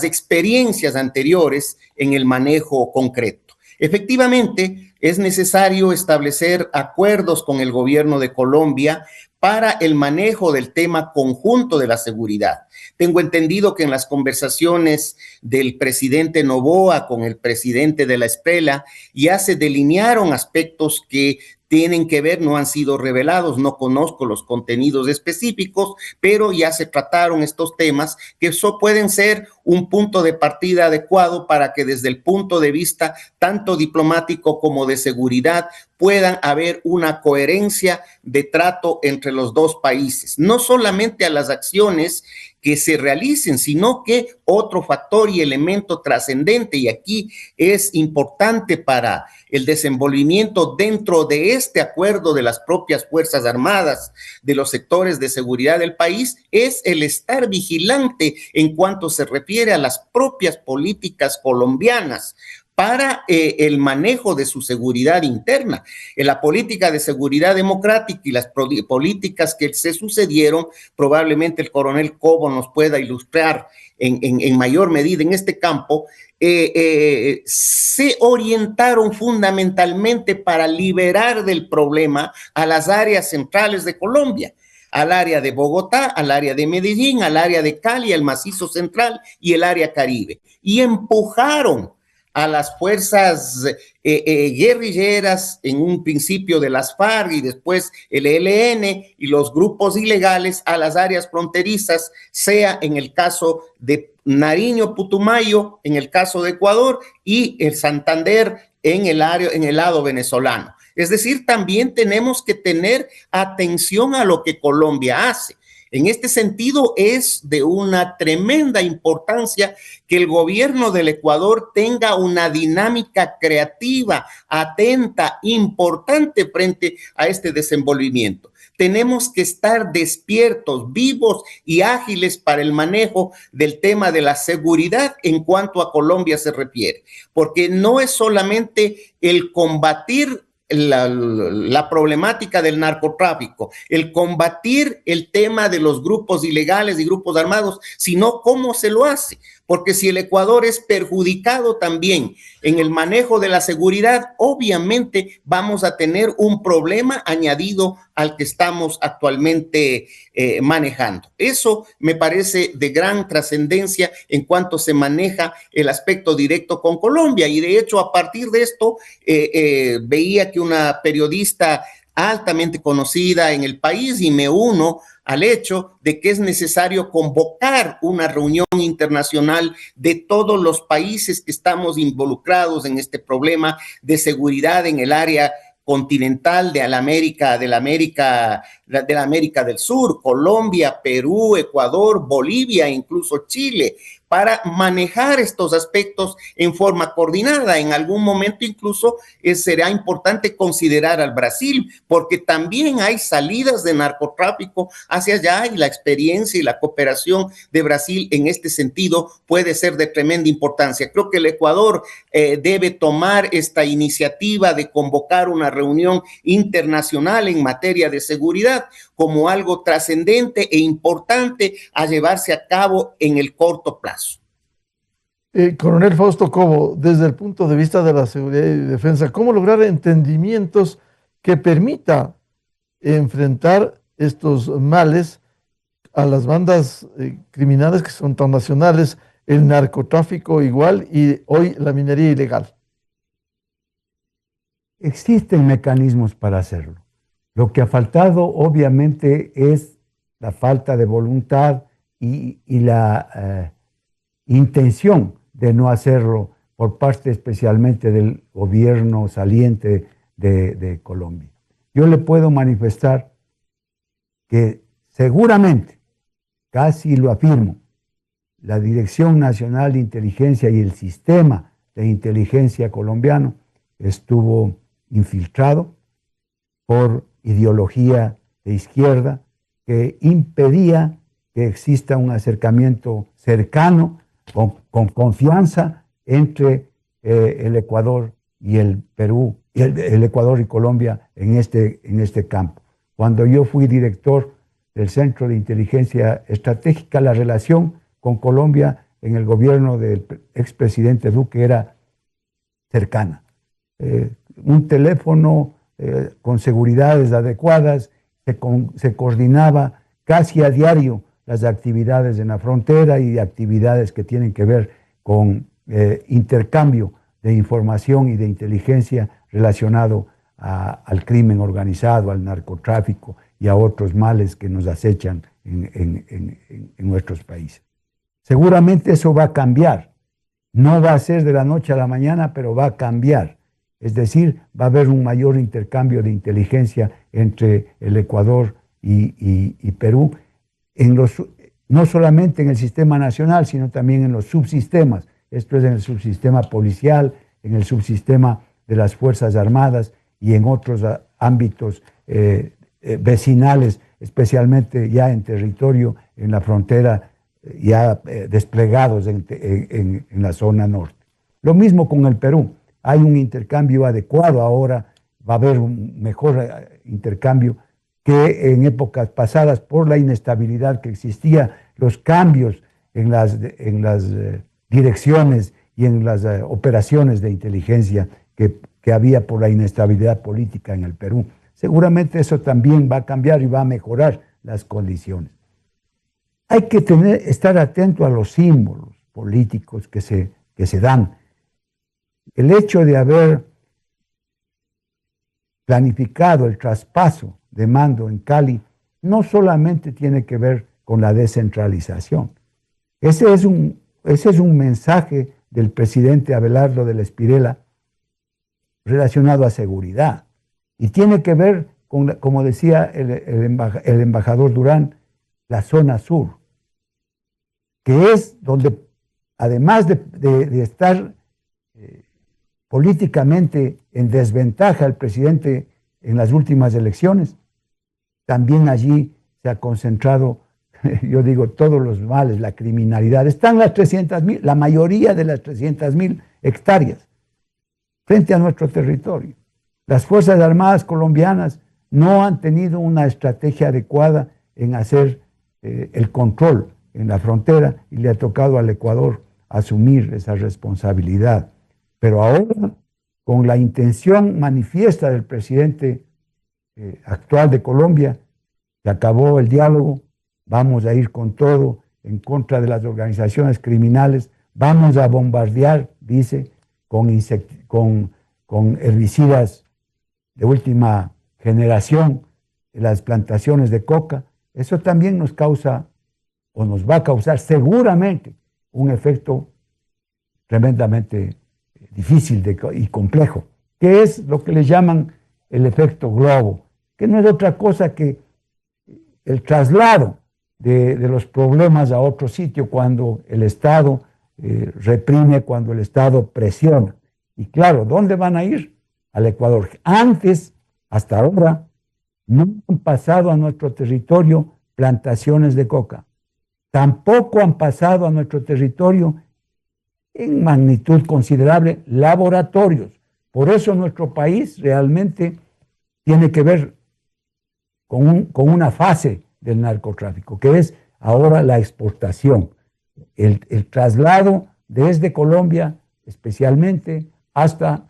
experiencias anteriores en el manejo concreto. Efectivamente, es necesario establecer acuerdos con el gobierno de Colombia para el manejo del tema conjunto de la seguridad. Tengo entendido que en las conversaciones del presidente Noboa con el presidente de la Esprela ya se delinearon aspectos que tienen que ver, no han sido revelados, no conozco los contenidos específicos, pero ya se trataron estos temas que eso pueden ser un punto de partida adecuado para que desde el punto de vista tanto diplomático como de seguridad puedan haber una coherencia de trato entre los dos países, no solamente a las acciones que se realicen, sino que otro factor y elemento trascendente, y aquí es importante para el desenvolvimiento dentro de este acuerdo de las propias Fuerzas Armadas, de los sectores de seguridad del país, es el estar vigilante en cuanto se refiere a las propias políticas colombianas para el manejo de su seguridad interna. En la política de seguridad democrática y las políticas que se sucedieron, probablemente el coronel Cobo nos pueda ilustrar en mayor medida en este campo, se orientaron fundamentalmente para liberar del problema a las áreas centrales de Colombia, al área de Bogotá, al área de Medellín, al área de Cali, al macizo central y el área Caribe, y empujaron a las fuerzas guerrilleras, en un principio de las FARC y después el ELN y los grupos ilegales a las áreas fronterizas, sea en el caso de Nariño, Putumayo, en el caso de Ecuador, y el Santander en el lado venezolano. Es decir, también tenemos que tener atención a lo que Colombia hace. En este sentido, es de una tremenda importancia que el gobierno del Ecuador tenga una dinámica creativa, atenta, importante frente a este desenvolvimiento. Tenemos que estar despiertos, vivos y ágiles para el manejo del tema de la seguridad en cuanto a Colombia se refiere, porque no es solamente el combatir la problemática del narcotráfico, el combatir el tema de los grupos ilegales y grupos armados, sino cómo se lo hace. Porque si el Ecuador es perjudicado también en el manejo de la seguridad, obviamente vamos a tener un problema añadido al que estamos actualmente manejando. Eso me parece de gran trascendencia en cuanto se maneja el aspecto directo con Colombia. Y de hecho, a partir de esto, veía que una periodista altamente conocida en el país, y me uno al hecho de que es necesario convocar una reunión internacional de todos los países que estamos involucrados en este problema de seguridad en el área continental de la América del Sur, Colombia, Perú, Ecuador, Bolivia, incluso Chile, para manejar estos aspectos en forma coordinada. En algún momento incluso será importante considerar al Brasil, porque también hay salidas de narcotráfico hacia allá, y la experiencia y la cooperación de Brasil en este sentido puede ser de tremenda importancia. Creo que el Ecuador debe tomar esta iniciativa de convocar una reunión internacional en materia de seguridad como algo trascendente e importante a llevarse a cabo en el corto plazo. Coronel Fausto Cobo, desde el punto de vista de la seguridad y defensa, ¿cómo lograr entendimientos que permita enfrentar estos males a las bandas criminales que son transnacionales, el narcotráfico igual y hoy la minería ilegal? Existen mecanismos para hacerlo. Lo que ha faltado obviamente es la falta de voluntad y la intención de no hacerlo por parte especialmente del gobierno saliente de Colombia. Yo le puedo manifestar que seguramente, casi lo afirmo, la Dirección Nacional de Inteligencia y el sistema de inteligencia colombiano estuvo infiltrado por ideología de izquierda que impedía que exista un acercamiento cercano, con confianza entre el Ecuador y el Perú, y el Ecuador y Colombia en este campo. Cuando yo fui director del Centro de Inteligencia Estratégica, la relación con Colombia en el gobierno del expresidente Duque era cercana. Un teléfono con seguridades adecuadas, se coordinaba casi a diario las actividades en la frontera y actividades que tienen que ver con intercambio de información y de inteligencia relacionado al crimen organizado, al narcotráfico y a otros males que nos acechan en nuestros países. Seguramente eso va a cambiar. No va a ser de la noche a la mañana, pero va a cambiar. Es decir, va a haber un mayor intercambio de inteligencia entre el Ecuador y Perú, no solamente en el sistema nacional, sino también en los subsistemas. Esto es en el subsistema policial, en el subsistema de las Fuerzas Armadas y en otros ámbitos vecinales, especialmente ya en territorio, en la frontera, ya desplegados en la zona norte. Lo mismo con el Perú. Hay un intercambio adecuado ahora, va a haber un mejor intercambio que en épocas pasadas, por la inestabilidad que existía, los cambios en las direcciones y en las operaciones de inteligencia que había por la inestabilidad política en el Perú. Seguramente eso también va a cambiar y va a mejorar las condiciones. Hay que estar atento a los símbolos políticos que se dan. El hecho de haber planificado el traspaso de mando en Cali no solamente tiene que ver con la descentralización. Ese es un mensaje del presidente Abelardo del Espirela relacionado a seguridad. Y tiene que ver con, como decía el embajador Durán, la zona sur, que es donde, además de estar políticamente en desventaja el presidente en las últimas elecciones, también allí se ha concentrado, yo digo, todos los males, la criminalidad. Están las 300.000, la mayoría de las 300.000 hectáreas frente a nuestro territorio. Las Fuerzas Armadas colombianas no han tenido una estrategia adecuada en hacer el control en la frontera y le ha tocado al Ecuador asumir esa responsabilidad. Pero ahora, con la intención manifiesta del presidente actual de Colombia, se acabó el diálogo, vamos a ir con todo en contra de las organizaciones criminales, vamos a bombardear, dice, con herbicidas de última generación de las plantaciones de coca, eso también nos causa o nos va a causar seguramente un efecto tremendamente difícil y complejo, que es lo que le llaman el efecto globo, que no es otra cosa que el traslado de los problemas a otro sitio cuando el Estado reprime, cuando el Estado presiona. Y claro, ¿dónde van a ir? Al Ecuador. Antes, hasta ahora, no han pasado a nuestro territorio plantaciones de coca. Tampoco han pasado a nuestro territorio en magnitud considerable laboratorios. Por eso nuestro país realmente tiene que ver con una fase del narcotráfico, que es ahora la exportación, el traslado desde Colombia especialmente hasta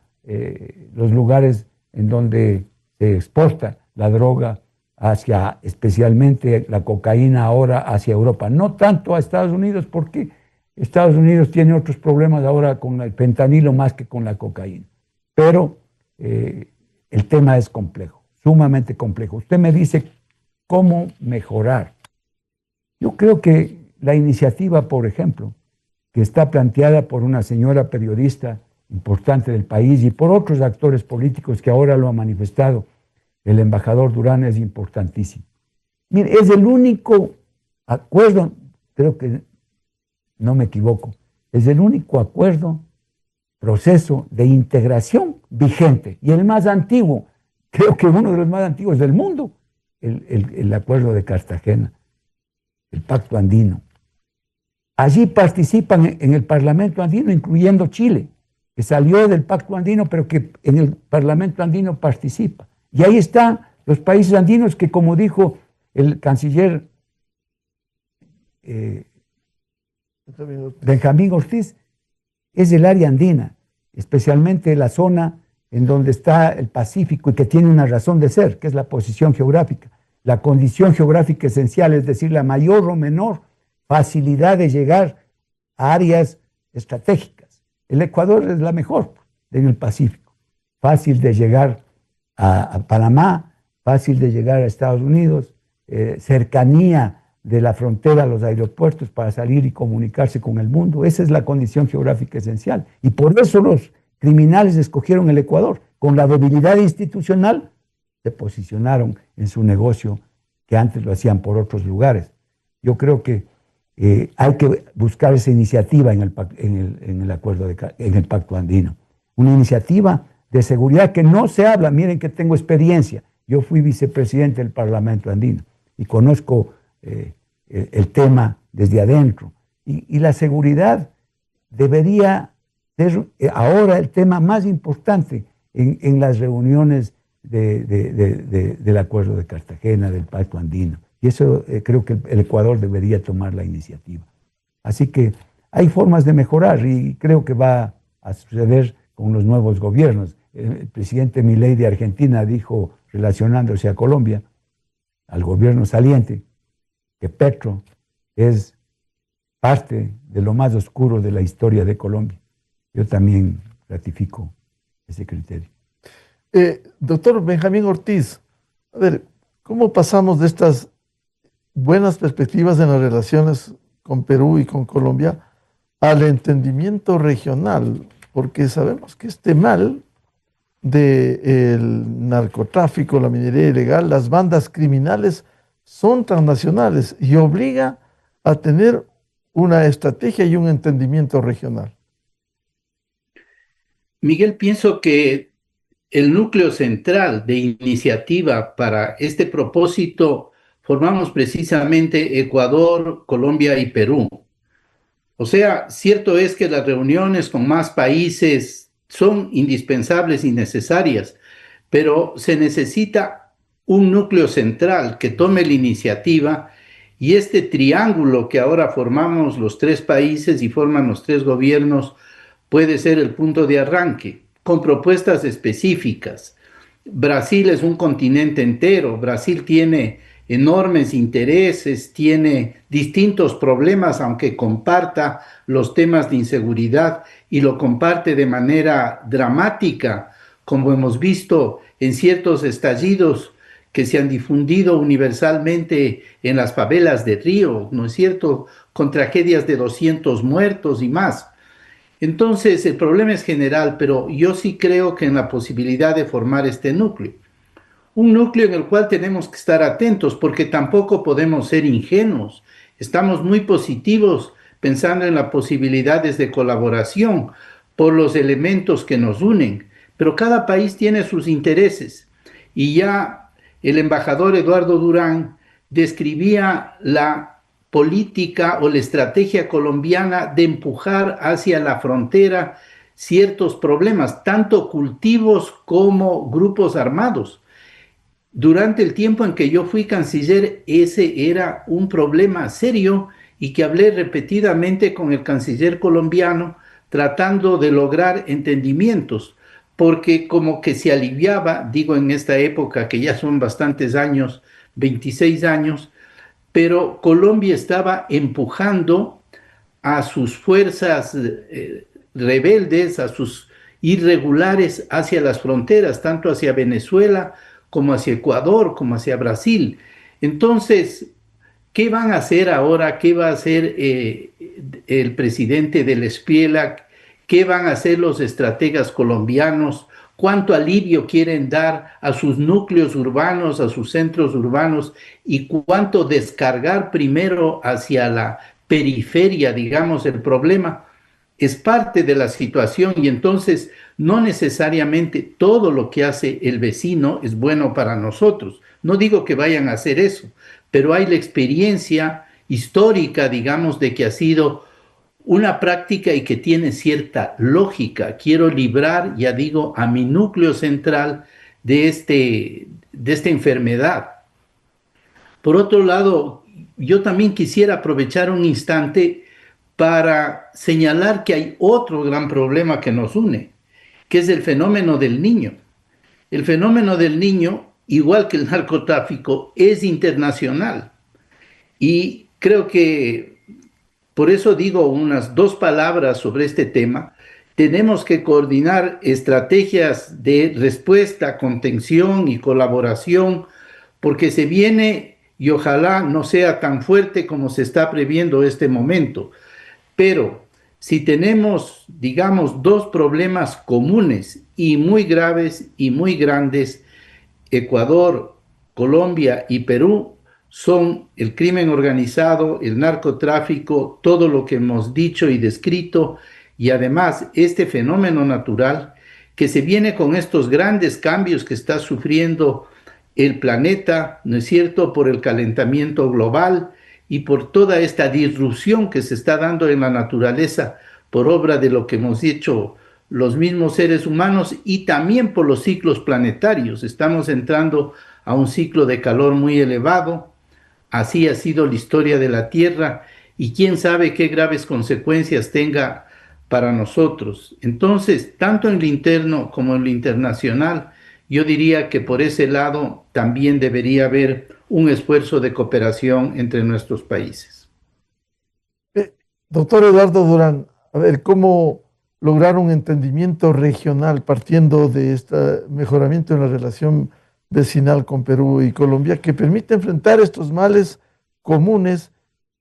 los lugares en donde se exporta la droga hacia, especialmente la cocaína ahora hacia Europa, no tanto a Estados Unidos, porque Estados Unidos tiene otros problemas ahora con el fentanilo más que con la cocaína, pero el tema es complejo, sumamente complejo. Usted me dice cómo mejorar. Yo creo que la iniciativa, por ejemplo, que está planteada por una señora periodista importante del país y por otros actores políticos que ahora lo ha manifestado, el embajador Durán, es importantísimo. Mire, es el único acuerdo, creo que no me equivoco, es el único acuerdo, proceso de integración vigente y el más antiguo, creo que uno de los más antiguos del mundo, el acuerdo de Cartagena, el Pacto Andino. Allí participan en el Parlamento Andino, incluyendo Chile, que salió del Pacto Andino, pero que en el Parlamento Andino participa. Y ahí están los países andinos que, como dijo el canciller Benjamín Ortiz, es el área andina, especialmente la zona en donde está el Pacífico y que tiene una razón de ser, que es la posición geográfica. La condición geográfica esencial, es decir, la mayor o menor facilidad de llegar a áreas estratégicas. El Ecuador es la mejor en el Pacífico. Fácil de llegar a Panamá, fácil de llegar a Estados Unidos, cercanía de la frontera a los aeropuertos para salir y comunicarse con el mundo. Esa es la condición geográfica esencial. Y por eso los criminales escogieron el Ecuador. Con la debilidad institucional se posicionaron en su negocio que antes lo hacían por otros lugares. Yo creo que hay que buscar esa iniciativa en el acuerdo, en el Pacto Andino. Una iniciativa de seguridad que no se habla. Miren que tengo experiencia. Yo fui vicepresidente del Parlamento Andino y conozco el tema desde adentro. Y la seguridad debería ser ahora el tema más importante en las reuniones del Acuerdo de Cartagena, del Pacto Andino. Y eso creo que el Ecuador debería tomar la iniciativa. Así que hay formas de mejorar y creo que va a suceder con los nuevos gobiernos. El presidente Milei de Argentina dijo, relacionándose a Colombia, al gobierno saliente, que Petro es parte de lo más oscuro de la historia de Colombia. Yo también ratifico ese criterio. Doctor Benjamín Ortiz, a ver, ¿cómo pasamos de estas buenas perspectivas en las relaciones con Perú y con Colombia al entendimiento regional? Porque sabemos que este mal del narcotráfico, la minería ilegal, las bandas criminales son transnacionales y obliga a tener una estrategia y un entendimiento regional. Miguel, pienso que el núcleo central de iniciativa para este propósito formamos precisamente Ecuador, Colombia y Perú. O sea, cierto es que las reuniones con más países son indispensables y necesarias, pero se necesita un núcleo central que tome la iniciativa y este triángulo que ahora formamos los tres países y forman los tres gobiernos puede ser el punto de arranque, con propuestas específicas. Brasil es un continente entero, Brasil tiene enormes intereses, tiene distintos problemas, aunque comparta los temas de inseguridad y lo comparte de manera dramática, como hemos visto en ciertos estallidos que se han difundido universalmente en las favelas de Río, ¿no es cierto?, con tragedias de 200 muertos y más. Entonces, el problema es general, pero yo sí creo que en la posibilidad de formar este núcleo. Un núcleo en el cual tenemos que estar atentos, porque tampoco podemos ser ingenuos. Estamos muy positivos pensando en las posibilidades de colaboración por los elementos que nos unen, pero cada país tiene sus intereses. Y ya el embajador Eduardo Durán describía la política o la estrategia colombiana de empujar hacia la frontera ciertos problemas, tanto cultivos como grupos armados. Durante el tiempo en que yo fui canciller, ese era un problema serio y que hablé repetidamente con el canciller colombiano tratando de lograr entendimientos, porque como que se aliviaba, digo en esta época que ya son bastantes años, 26 años, pero Colombia estaba empujando a sus fuerzas rebeldes, a sus irregulares hacia las fronteras, tanto hacia Venezuela como hacia Ecuador, como hacia Brasil. Entonces, ¿qué van a hacer ahora? ¿Qué va a hacer el presidente del Espiela? ¿Qué van a hacer los estrategas colombianos? ¿Cuánto alivio quieren dar a sus núcleos urbanos, a sus centros urbanos? ¿Y cuánto descargar primero hacia la periferia, digamos, el problema? Es parte de la situación y entonces no necesariamente todo lo que hace el vecino es bueno para nosotros. No digo que vayan a hacer eso, pero hay la experiencia histórica, digamos, de que ha sido una práctica y que tiene cierta lógica. Quiero librar, ya digo, a mi núcleo central de esta enfermedad. Por otro lado, yo también quisiera aprovechar un instante para señalar que hay otro gran problema que nos une, que es el fenómeno del niño. El fenómeno del niño, igual que el narcotráfico, es internacional. Y creo que por eso digo unas 2 palabras sobre este tema. Tenemos que coordinar estrategias de respuesta, contención y colaboración, porque se viene, y ojalá no sea tan fuerte como se está previendo este momento. Pero si tenemos, digamos, 2 problemas comunes y muy graves y muy grandes, Ecuador, Colombia y Perú, son el crimen organizado, el narcotráfico, todo lo que hemos dicho y descrito, y además este fenómeno natural que se viene con estos grandes cambios que está sufriendo el planeta, ¿no es cierto?, por el calentamiento global y por toda esta disrupción que se está dando en la naturaleza por obra de lo que hemos hecho los mismos seres humanos y también por los ciclos planetarios. Estamos entrando a un ciclo de calor muy elevado. Así ha sido la historia de la Tierra y quién sabe qué graves consecuencias tenga para nosotros. Entonces, tanto en lo interno como en lo internacional, yo diría que por ese lado también debería haber un esfuerzo de cooperación entre nuestros países. Doctor Eduardo Durán, a ver, ¿cómo lograr un entendimiento regional partiendo de este mejoramiento en la relación vecinal con Perú y Colombia que permite enfrentar estos males comunes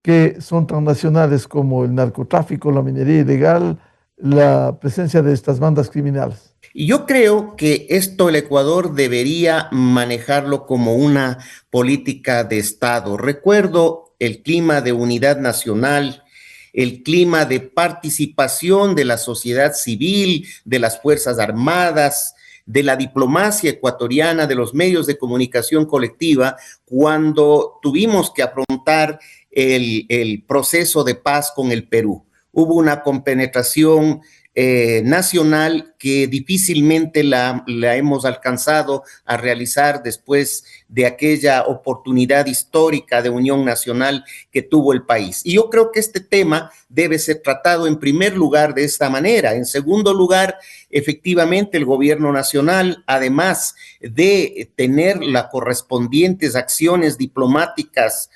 que son transnacionales como el narcotráfico, la minería ilegal, la presencia de estas bandas criminales? Yo creo que esto el Ecuador debería manejarlo como una política de Estado. Recuerdo el clima de unidad nacional, el clima de participación de la sociedad civil, de las Fuerzas Armadas, de la diplomacia ecuatoriana, de los medios de comunicación colectiva, cuando tuvimos que afrontar el proceso de paz con el Perú. Hubo una compenetración nacional que difícilmente la hemos alcanzado a realizar después de aquella oportunidad histórica de unión nacional que tuvo el país. Y yo creo que este tema debe ser tratado en primer lugar de esta manera. En segundo lugar, efectivamente, el gobierno nacional, además de tener las correspondientes acciones diplomáticas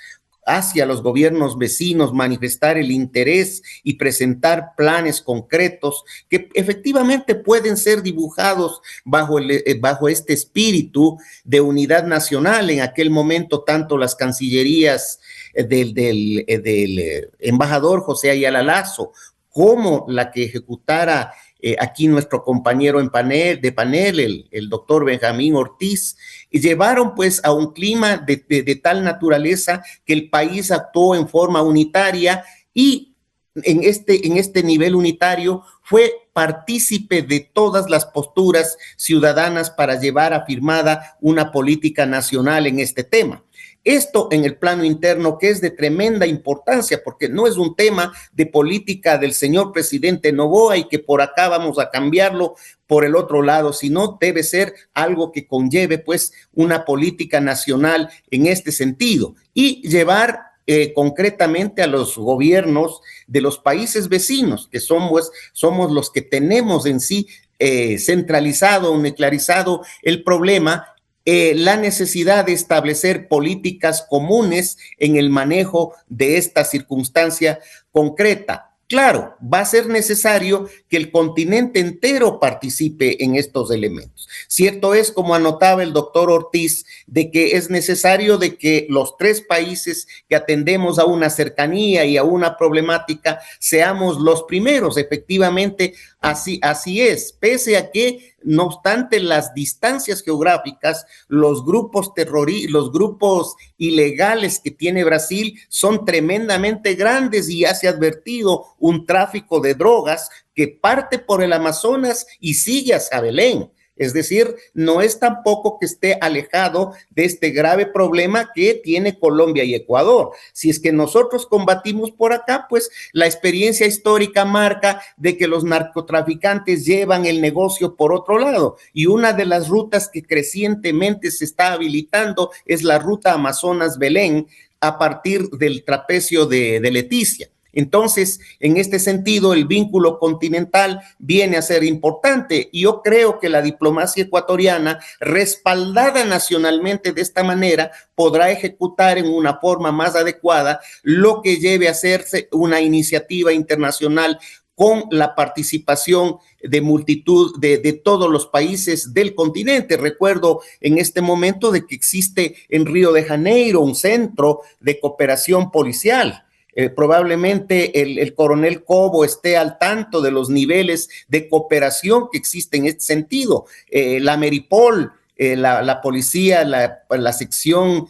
hacia los gobiernos vecinos, manifestar el interés y presentar planes concretos que efectivamente pueden ser dibujados bajo este espíritu de unidad nacional. En aquel momento, tanto las cancillerías del embajador José Ayala Lazo como la que ejecutara aquí nuestro compañero de panel, el doctor Benjamín Ortiz, llevaron pues a un clima de tal naturaleza que el país actuó en forma unitaria y en este nivel unitario fue partícipe de todas las posturas ciudadanas para llevar afirmada una política nacional en este tema. Esto en el plano interno, que es de tremenda importancia, porque no es un tema de política del señor presidente Noboa y que por acá vamos a cambiarlo por el otro lado, sino debe ser algo que conlleve pues una política nacional en este sentido y llevar concretamente a los gobiernos de los países vecinos, que somos los que tenemos en sí centralizado, nuclearizado el problema, la necesidad de establecer políticas comunes en el manejo de esta circunstancia concreta. Claro, va a ser necesario que el continente entero participe en estos elementos. Cierto es, como anotaba el doctor Ortiz, de que es necesario de que los 3 países que atendemos a una cercanía y a una problemática seamos los primeros. Efectivamente, así es, pese a que, no obstante las distancias geográficas, los grupos ilegales que tiene Brasil son tremendamente grandes y ya se ha advertido un tráfico de drogas que parte por el Amazonas y sigue hacia Belén. Es decir, no es tampoco que esté alejado de este grave problema que tiene Colombia y Ecuador. Si es que nosotros combatimos por acá, pues la experiencia histórica marca de que los narcotraficantes llevan el negocio por otro lado. Y una de las rutas que crecientemente se está habilitando es la ruta Amazonas-Belén a partir del trapecio de Leticia. Entonces, en este sentido, el vínculo continental viene a ser importante y yo creo que la diplomacia ecuatoriana, respaldada nacionalmente de esta manera, podrá ejecutar en una forma más adecuada lo que lleve a hacerse una iniciativa internacional con la participación de multitud de todos los países del continente. Recuerdo en este momento de que existe en Río de Janeiro un centro de cooperación policial. Probablemente el coronel Cobo esté al tanto de los niveles de cooperación que existen en este sentido. La Meripol, la policía, la sección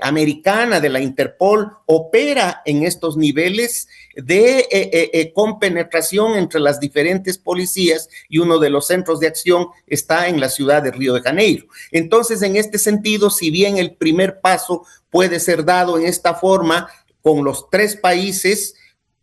americana de la Interpol opera en estos niveles de compenetración entre las diferentes policías y uno de los centros de acción está en la ciudad de Río de Janeiro. Entonces, en este sentido, si bien el primer paso puede ser dado en esta forma, con los 3 países,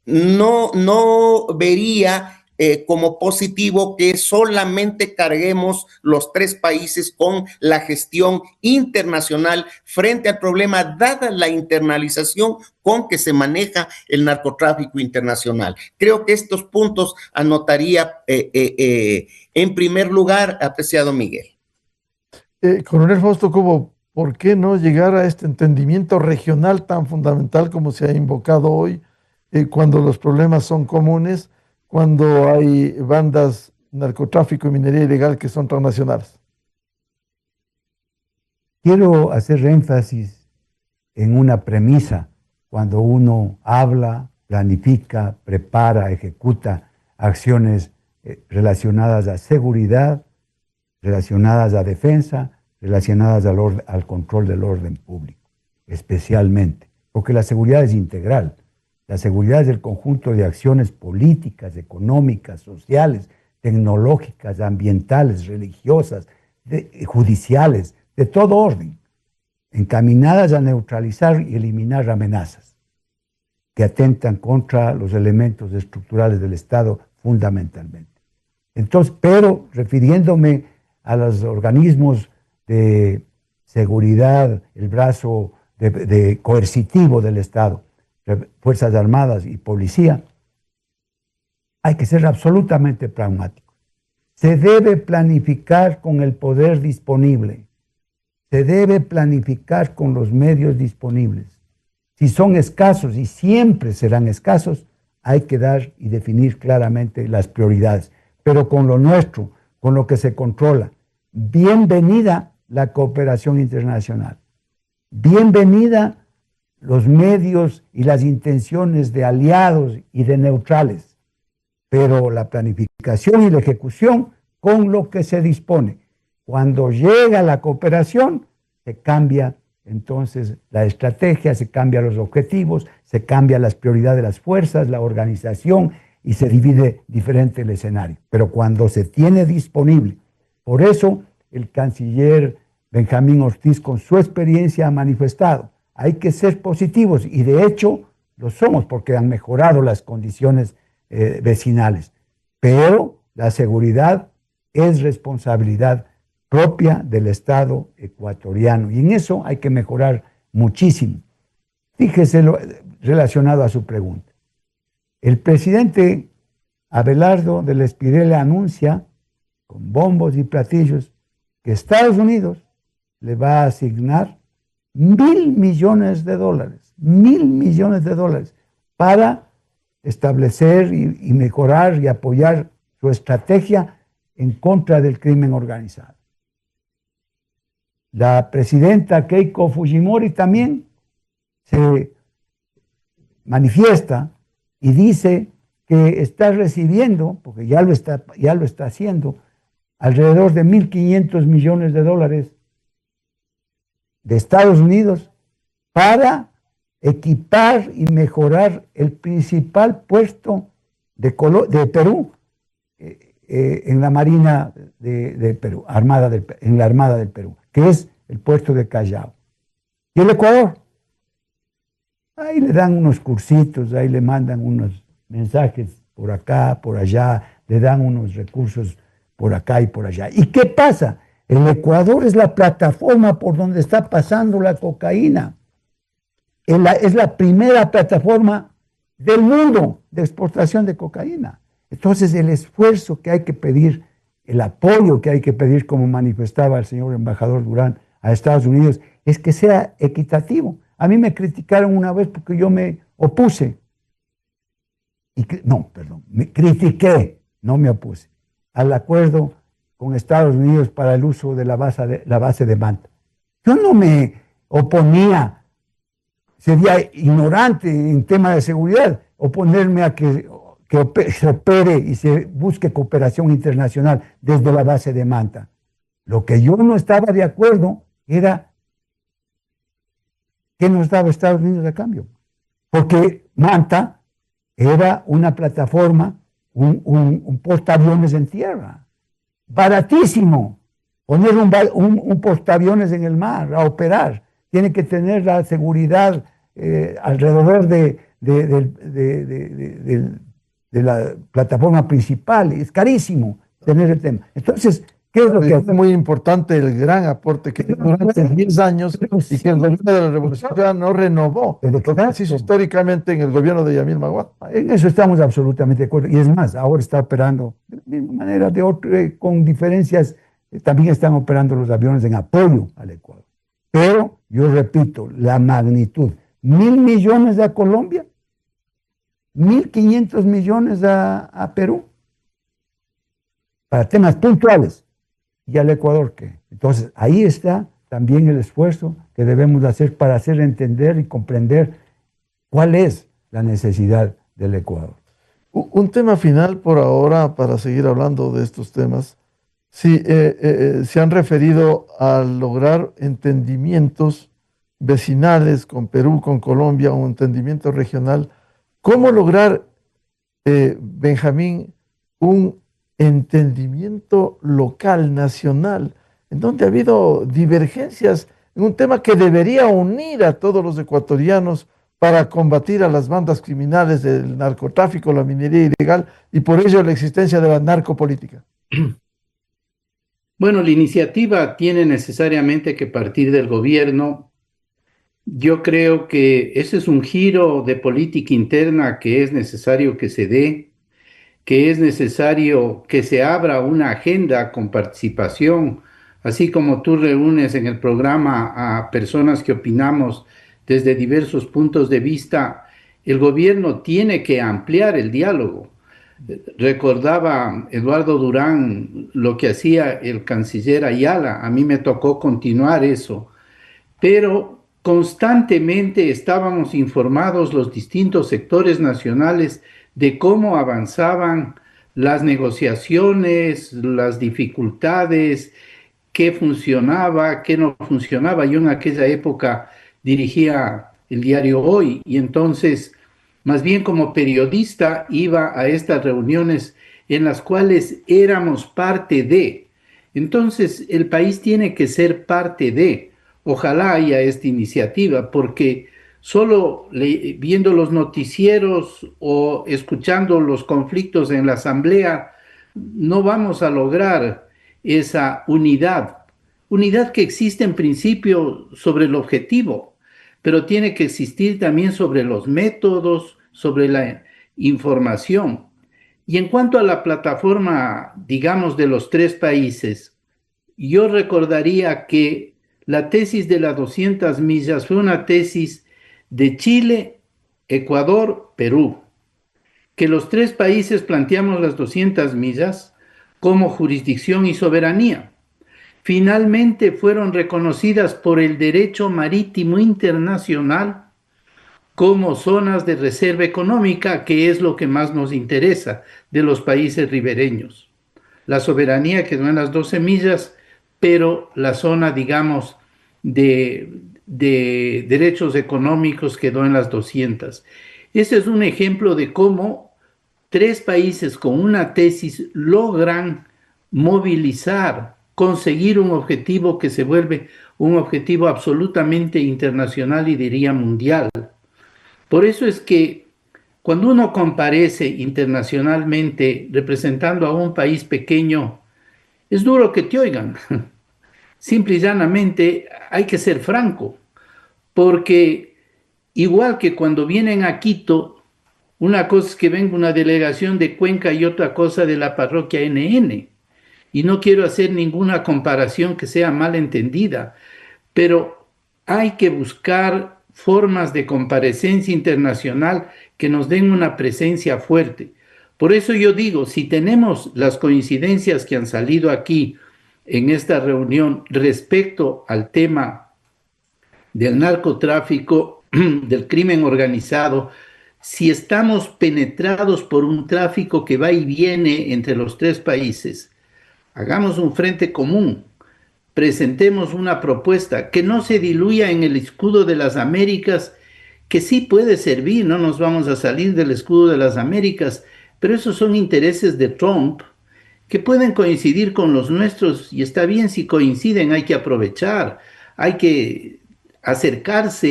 no vería como positivo que solamente carguemos los 3 países con la gestión internacional frente al problema, dada la internalización con que se maneja el narcotráfico internacional. Creo que estos puntos anotaría en primer lugar, apreciado Miguel. Coronel Fausto Cobo, ¿por qué no llegar a este entendimiento regional tan fundamental como se ha invocado hoy, cuando los problemas son comunes, cuando hay bandas, narcotráfico y minería ilegal que son transnacionales? Quiero hacer énfasis en una premisa cuando uno habla, planifica, prepara, ejecuta acciones relacionadas a seguridad, relacionadas a defensa, relacionadas al control del orden público, especialmente, porque la seguridad es integral. La seguridad es el conjunto de acciones políticas, económicas, sociales, tecnológicas, ambientales, religiosas, judiciales, de todo orden, encaminadas a neutralizar y eliminar amenazas que atentan contra los elementos estructurales del Estado fundamentalmente. Entonces, pero refiriéndome a los organismos de seguridad, el brazo de coercitivo del Estado, Fuerzas Armadas y Policía, hay que ser absolutamente pragmáticos. Se debe planificar con el poder disponible, se debe planificar con los medios disponibles. Si son escasos y siempre serán escasos, hay que dar y definir claramente las prioridades. Pero con lo nuestro, con lo que se controla, bienvenida la cooperación internacional. Bienvenida los medios y las intenciones de aliados y de neutrales, pero la planificación y la ejecución con lo que se dispone. Cuando llega la cooperación, se cambia entonces la estrategia, se cambian los objetivos, se cambian las prioridades de las fuerzas, la organización y se divide diferente el escenario. Pero cuando se tiene disponible, por eso el canciller Benjamín Ortiz con su experiencia ha manifestado, hay que ser positivos y de hecho lo somos porque han mejorado las condiciones vecinales. Pero la seguridad es responsabilidad propia del Estado ecuatoriano y en eso hay que mejorar muchísimo. Fíjese relacionado a su pregunta. El presidente Abelardo del Espriella anuncia con bombos y platillos que Estados Unidos le va a asignar $1.000 millones, $1.000 millones para establecer y mejorar y apoyar su estrategia en contra del crimen organizado. La presidenta Keiko Fujimori también se manifiesta y dice que está recibiendo, porque ya lo está haciendo, alrededor de $1.500 millones de Estados Unidos para equipar y mejorar el principal puerto de Perú en la Marina de Perú, en la Armada del Perú, que es el puerto de Callao. Y el Ecuador, ahí le dan unos cursitos, ahí le mandan unos mensajes por acá, por allá, le dan unos recursos por acá y por allá. ¿Y qué pasa? El Ecuador es la plataforma por donde está pasando la cocaína. Es la primera plataforma del mundo de exportación de cocaína. Entonces, el esfuerzo que hay que pedir, el apoyo que hay que pedir, como manifestaba el señor embajador Durán a Estados Unidos, es que sea equitativo. A mí me criticaron una vez porque yo me opuse. Me critiqué, no me opuse, al acuerdo con Estados Unidos para el uso de la base de Manta. Yo no me oponía, sería ignorante en tema de seguridad, oponerme a que se opere y se busque cooperación internacional desde la base de Manta. Lo que yo no estaba de acuerdo era que nos daba Estados Unidos a cambio. Porque Manta era una plataforma, un portaaviones en tierra. Baratísimo. Poner un portaaviones en el mar a operar. Tiene que tener la seguridad alrededor de la plataforma principal. Es carísimo tener el tema. Entonces, ¿qué es lo que hace? Es muy importante el gran aporte que durante 10 años y que el gobierno de la Revolución no renovó. Lo que se hizo históricamente en el gobierno de Yamil Maguad. En eso estamos absolutamente de acuerdo. Y es más, ahora está operando de misma manera, con diferencias. También están operando los aviones en apoyo al Ecuador. Pero, yo repito, la magnitud. 1.000 millones a Colombia, 1.500 millones a Perú, para temas puntuales. ¿Y al Ecuador qué? Entonces, ahí está también el esfuerzo que debemos hacer para hacer entender y comprender cuál es la necesidad del Ecuador. Un tema final por ahora, para seguir hablando de estos temas. Sí, se han referido a lograr entendimientos vecinales con Perú, con Colombia, un entendimiento regional. ¿Cómo lograr, Benjamín, un entendimiento local, nacional, en donde ha habido divergencias en un tema que debería unir a todos los ecuatorianos para combatir a las bandas criminales del narcotráfico, la minería ilegal y por ello la existencia de la narcopolítica? Bueno, la iniciativa tiene necesariamente que partir del gobierno. Yo creo que ese es un giro de política interna que es necesario que se dé, que es necesario que se abra una agenda con participación, así como tú reúnes en el programa a personas que opinamos desde diversos puntos de vista, el gobierno tiene que ampliar el diálogo. Recordaba Eduardo Durán lo que hacía el canciller Ayala, a mí me tocó continuar eso, pero constantemente estábamos informados los distintos sectores nacionales de cómo avanzaban las negociaciones, las dificultades, qué funcionaba, qué no funcionaba. Yo en aquella época dirigía el diario Hoy y entonces, más bien como periodista, iba a estas reuniones en las cuales éramos parte de. Entonces, el país tiene que ser parte de. Ojalá haya esta iniciativa, porque solo viendo los noticieros o escuchando los conflictos en la asamblea, no vamos a lograr esa unidad. Unidad que existe en principio sobre el objetivo, pero tiene que existir también sobre los métodos, sobre la información. Y en cuanto a la plataforma, digamos, de los 3 países, yo recordaría que la tesis de las 200 millas fue una tesis de Chile, Ecuador, Perú, que los 3 países planteamos las 200 millas como jurisdicción y soberanía. Finalmente fueron reconocidas por el derecho marítimo internacional como zonas de reserva económica, que es lo que más nos interesa de los países ribereños. La soberanía quedó en las 12 millas, pero la zona, digamos, de derechos económicos quedó en las 200. Ese es un ejemplo de cómo 3 países con una tesis logran movilizar, conseguir un objetivo que se vuelve un objetivo absolutamente internacional y diría mundial. Por eso es que cuando uno comparece internacionalmente representando a un país pequeño, es duro que te oigan. Simple y llanamente hay que ser franco, porque igual que cuando vienen a Quito, una cosa es que venga una delegación de Cuenca y otra cosa de la parroquia NN. Y no quiero hacer ninguna comparación que sea mal entendida, pero hay que buscar formas de comparecencia internacional que nos den una presencia fuerte. Por eso yo digo, si tenemos las coincidencias que han salido aquí en esta reunión respecto al tema del narcotráfico, del crimen organizado, si estamos penetrados por un tráfico que va y viene entre los 3 países, hagamos un frente común, presentemos una propuesta que no se diluya en el escudo de las Américas, que sí puede servir, no nos vamos a salir del escudo de las Américas, pero esos son intereses de Trump que pueden coincidir con los nuestros y está bien si coinciden, hay que aprovechar, hay que acercarse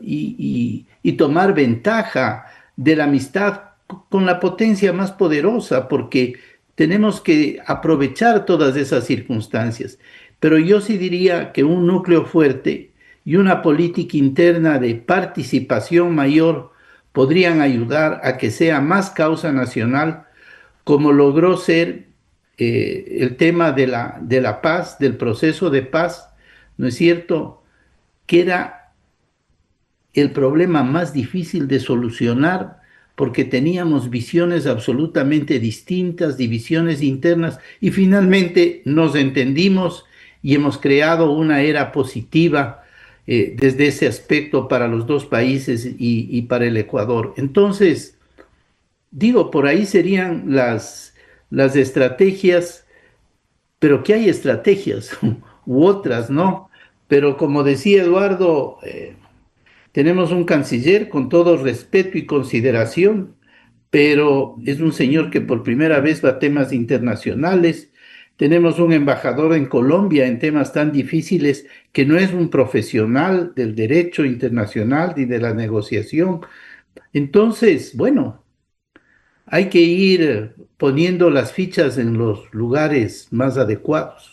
y tomar ventaja de la amistad con la potencia más poderosa, porque tenemos que aprovechar todas esas circunstancias. Pero yo sí diría que un núcleo fuerte y una política interna de participación mayor podrían ayudar a que sea más causa nacional, como logró ser el tema de la paz, del proceso de paz, ¿no es cierto?, que era el problema más difícil de solucionar porque teníamos visiones absolutamente distintas, divisiones internas, y finalmente nos entendimos y hemos creado una era positiva desde ese aspecto para los 2 países y para el Ecuador. Entonces, digo, por ahí serían las estrategias, pero que hay estrategias u otras, ¿no? Pero como decía Eduardo, tenemos un canciller con todo respeto y consideración, pero es un señor que por primera vez va a temas internacionales. Tenemos un embajador en Colombia en temas tan difíciles que no es un profesional del derecho internacional ni de la negociación. Entonces, bueno, hay que ir poniendo las fichas en los lugares más adecuados.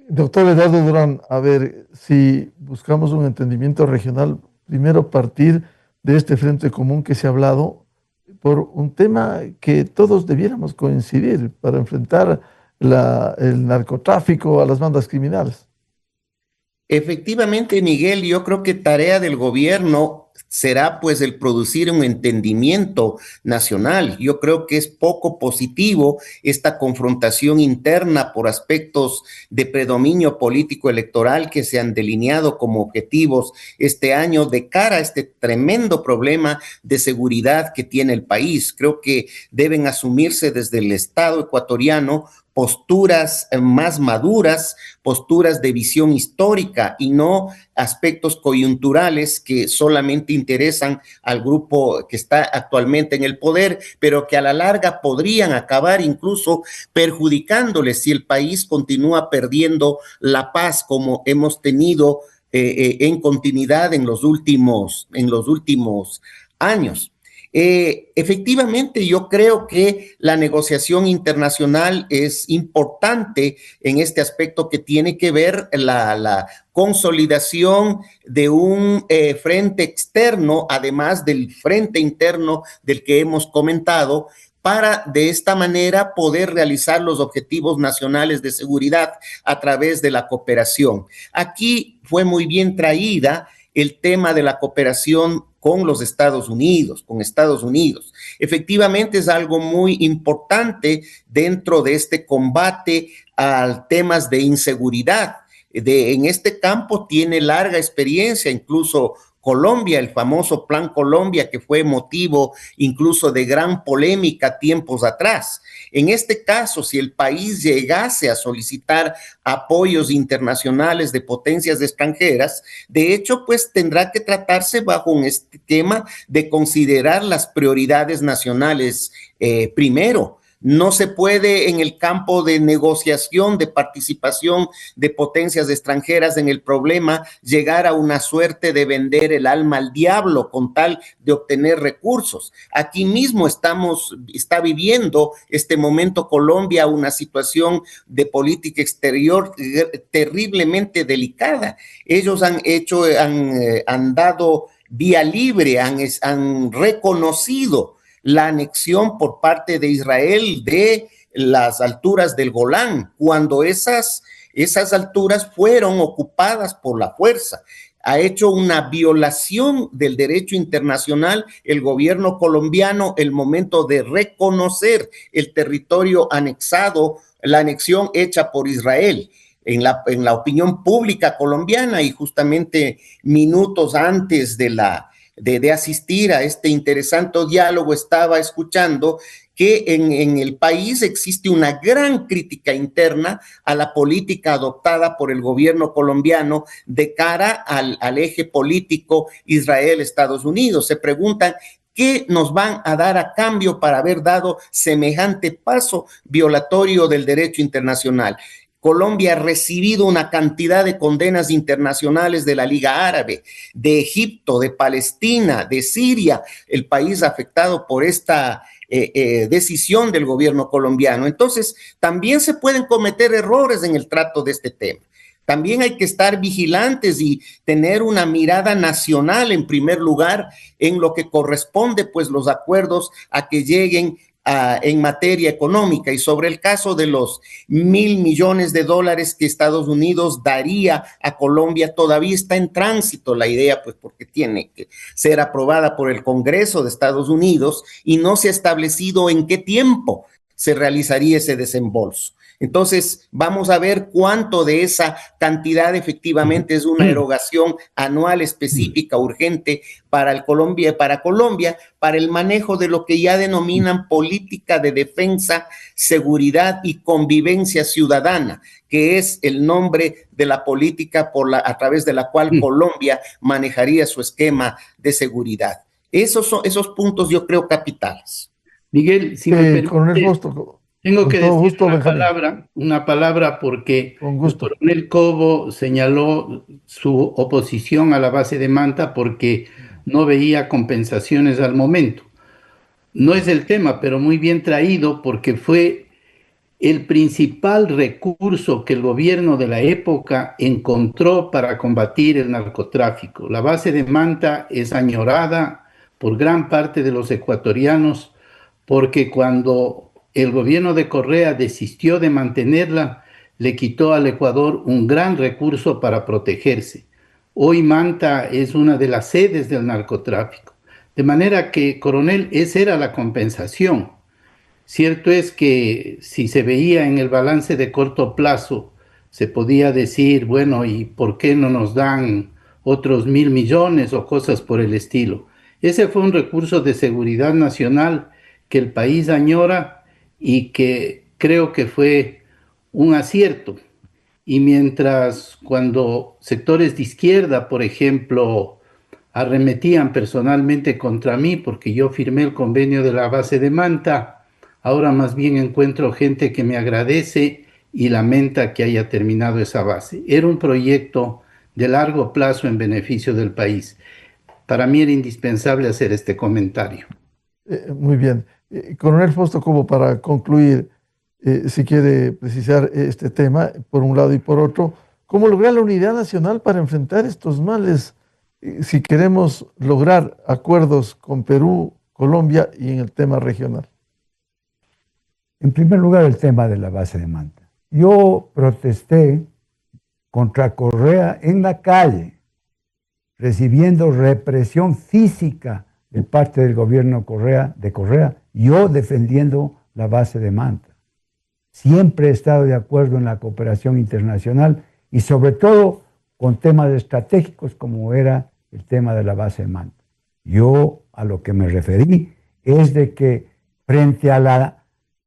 Doctor Eduardo Durán, a ver, si buscamos un entendimiento regional, primero partir de este frente común que se ha hablado por un tema que todos debiéramos coincidir para enfrentar el narcotráfico a las bandas criminales. Efectivamente, Miguel, yo creo que tarea del gobierno será pues el producir un entendimiento nacional. Yo creo que es poco positivo esta confrontación interna por aspectos de predominio político electoral que se han delineado como objetivos este año de cara a este tremendo problema de seguridad que tiene el país. Creo que deben asumirse desde el Estado ecuatoriano posturas más maduras, posturas de visión histórica y no aspectos coyunturales que solamente interesan al grupo que está actualmente en el poder, pero que a la larga podrían acabar incluso perjudicándoles si el país continúa perdiendo la paz como hemos tenido en continuidad en los últimos años. Efectivamente, yo creo que la negociación internacional es importante en este aspecto que tiene que ver la consolidación de un frente externo, además del frente interno del que hemos comentado, para de esta manera poder realizar los objetivos nacionales de seguridad a través de la cooperación. Aquí fue muy bien traída el tema de la cooperación con los Estados Unidos, con Estados Unidos. Efectivamente es algo muy importante dentro de este combate a temas de inseguridad. En este campo tiene larga experiencia, incluso Colombia, el famoso Plan Colombia, que fue motivo incluso de gran polémica tiempos atrás. En este caso, si el país llegase a solicitar apoyos internacionales de potencias extranjeras, de hecho, pues tendrá que tratarse bajo un esquema de considerar las prioridades nacionales primero. No se puede en el campo de negociación, de participación de potencias extranjeras en el problema, llegar a una suerte de vender el alma al diablo con tal de obtener recursos. Aquí mismo está viviendo este momento Colombia una situación de política exterior terriblemente delicada. Ellos han dado vía libre, han reconocido la anexión por parte de Israel de las alturas del Golán, cuando esas alturas fueron ocupadas por la fuerza. Ha hecho una violación del derecho internacional el gobierno colombiano el momento de reconocer el territorio anexado, la anexión hecha por Israel. En la opinión pública colombiana y justamente minutos antes de asistir a este interesante diálogo, estaba escuchando que en el país existe una gran crítica interna a la política adoptada por el gobierno colombiano de cara al eje político Israel-Estados Unidos. Se preguntan, ¿qué nos van a dar a cambio para haber dado semejante paso violatorio del derecho internacional? Colombia ha recibido una cantidad de condenas internacionales de la Liga Árabe, de Egipto, de Palestina, de Siria, el país afectado por esta decisión del gobierno colombiano. Entonces, también se pueden cometer errores en el trato de este tema. También hay que estar vigilantes y tener una mirada nacional en primer lugar en lo que corresponde, pues, los acuerdos a que lleguen en materia económica. Y sobre el caso de los $1,000 millones que Estados Unidos daría a Colombia, todavía está en tránsito la idea, pues porque tiene que ser aprobada por el Congreso de Estados Unidos y no se ha establecido en qué tiempo se realizaría ese desembolso. Entonces, vamos a ver cuánto de esa cantidad efectivamente es una erogación anual específica, urgente para Colombia, para el manejo de lo que ya denominan política de defensa, seguridad y convivencia ciudadana, que es el nombre de la política a través de la cual Colombia manejaría su esquema de seguridad. Esos puntos yo creo capitales. Miguel, si me permite, coronel Justo, tengo que decir gusto, una palabra porque con gusto. el coronel Cobo señaló su oposición a la base de Manta porque no veía compensaciones al momento. No es el tema, pero muy bien traído porque fue el principal recurso que el gobierno de la época encontró para combatir el narcotráfico. La base de Manta es añorada por gran parte de los ecuatorianos porque cuando el gobierno de Correa desistió de mantenerla, le quitó al Ecuador un gran recurso para protegerse. Hoy Manta es una de las sedes del narcotráfico. De manera que, coronel, esa era la compensación. Cierto es que si se veía en el balance de corto plazo, se podía decir, bueno, ¿y por qué no nos dan otros 1.000 millones o cosas por el estilo? Ese fue un recurso de seguridad nacional que el país añora y que creo que fue un acierto. Y mientras cuando sectores de izquierda, por ejemplo, arremetían personalmente contra mí porque yo firmé el convenio de la base de Manta, ahora más bien encuentro gente que me agradece y lamenta que haya terminado esa base. Era un proyecto de largo plazo en beneficio del país. Para mí era indispensable hacer este comentario. Muy bien. Coronel Fausto, como para concluir, si quiere precisar este tema, por un lado y por otro, ¿cómo lograr la unidad nacional para enfrentar estos males? Si queremos lograr acuerdos con Perú, Colombia y en el tema regional. En primer lugar, el tema de la base de Manta. Yo protesté contra Correa en la calle, recibiendo represión física de parte del gobierno de Correa, yo defendiendo la base de Manta. Siempre he estado de acuerdo en la cooperación internacional y sobre todo con temas estratégicos como era el tema de la base de Manta. Yo a lo que me referí es de que frente a la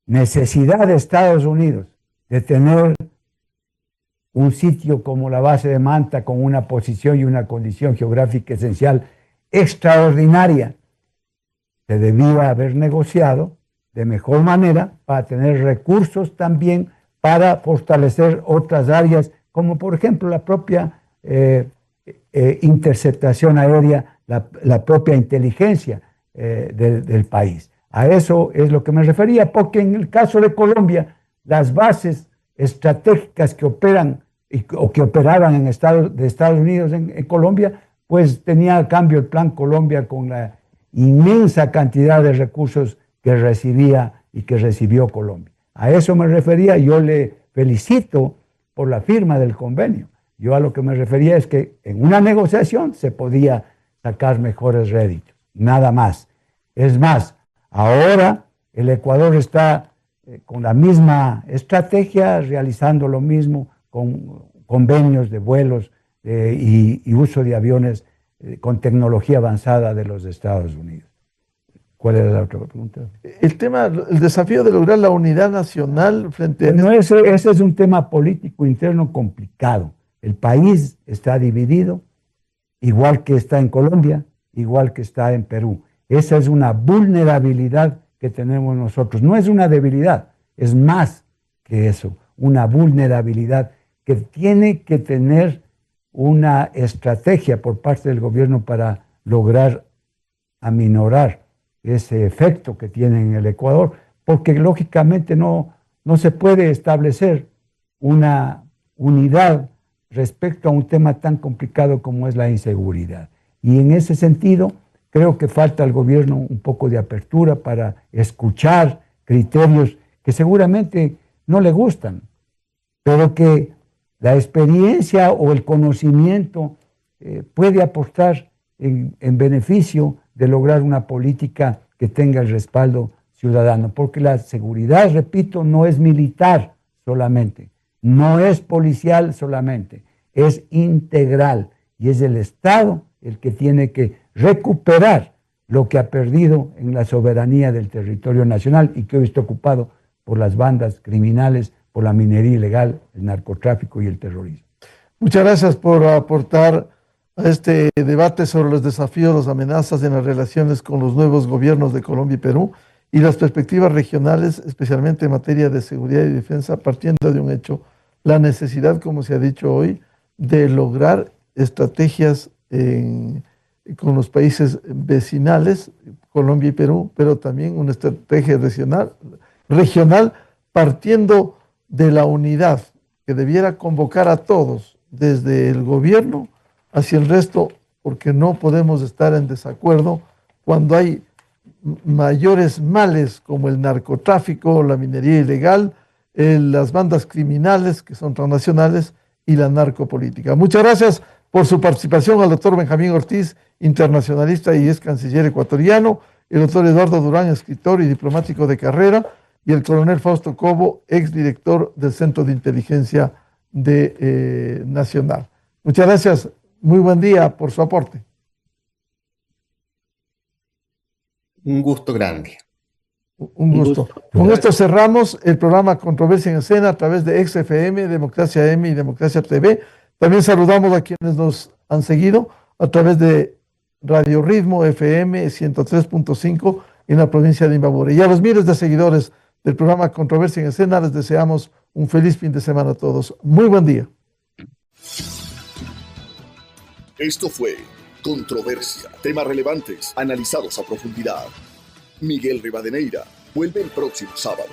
necesidad de Estados Unidos de tener un sitio como la base de Manta con una posición y una condición geográfica esencial extraordinaria, se debía haber negociado de mejor manera para tener recursos también para fortalecer otras áreas, como por ejemplo la propia interceptación aérea, la propia inteligencia del país. A eso es lo que me refería, porque en el caso de Colombia, las bases estratégicas que operan o que operaban de Estados Unidos en Colombia, pues tenía a cambio el Plan Colombia con la inmensa cantidad de recursos que recibía y que recibió Colombia. A eso me refería, yo le felicito por la firma del convenio. Yo a lo que me refería es que en una negociación se podía sacar mejores réditos, nada más. Es más, ahora el Ecuador está con la misma estrategia, realizando lo mismo con convenios de vuelos y uso de aviones con tecnología avanzada de los Estados Unidos. ¿Cuál era la otra pregunta? El desafío de lograr la unidad nacional frente a... Bueno, ese es un tema político interno complicado. El país está dividido, igual que está en Colombia, igual que está en Perú. Esa es una vulnerabilidad que tenemos nosotros. No es una debilidad, es más que eso, una vulnerabilidad que tiene que tener una estrategia por parte del gobierno para lograr aminorar ese efecto que tiene en el Ecuador, porque lógicamente no se puede establecer una unidad respecto a un tema tan complicado como es la inseguridad. Y en ese sentido, creo que falta al gobierno un poco de apertura para escuchar criterios que seguramente no le gustan, pero que la experiencia o el conocimiento puede aportar en beneficio de lograr una política que tenga el respaldo ciudadano, porque la seguridad, repito, no es militar solamente, no es policial solamente, es integral y es el Estado el que tiene que recuperar lo que ha perdido en la soberanía del territorio nacional y que hoy está ocupado por las bandas criminales, por la minería ilegal, el narcotráfico y el terrorismo. Muchas gracias por aportar a este debate sobre los desafíos, las amenazas en las relaciones con los nuevos gobiernos de Colombia y Perú y las perspectivas regionales, especialmente en materia de seguridad y defensa, partiendo de un hecho, la necesidad, como se ha dicho hoy, de lograr estrategias con los países vecinales, Colombia y Perú, pero también una estrategia regional partiendo de la unidad que debiera convocar a todos, desde el gobierno hacia el resto, porque no podemos estar en desacuerdo cuando hay mayores males como el narcotráfico, la minería ilegal, las bandas criminales que son transnacionales y la narcopolítica. Muchas gracias por su participación al doctor Benjamín Ortiz, internacionalista y ex canciller ecuatoriano, el doctor Eduardo Durán, escritor y diplomático de carrera, y el coronel Fausto Cobo, ex director del Centro de Inteligencia Nacional. Muchas gracias, muy buen día por su aporte. Un gusto grande. Un gusto. Con esto cerramos el programa Controversia en Escena a través de XFM, Democracia M y Democracia TV. También saludamos a quienes nos han seguido a través de Radio Ritmo FM 103.5 en la provincia de Imbabura. Y a los miles de seguidores del programa Controversia en Escena les deseamos un feliz fin de semana a todos. Muy buen día. Esto fue Controversia, temas relevantes analizados a profundidad. Miguel Rivadeneira vuelve el próximo sábado.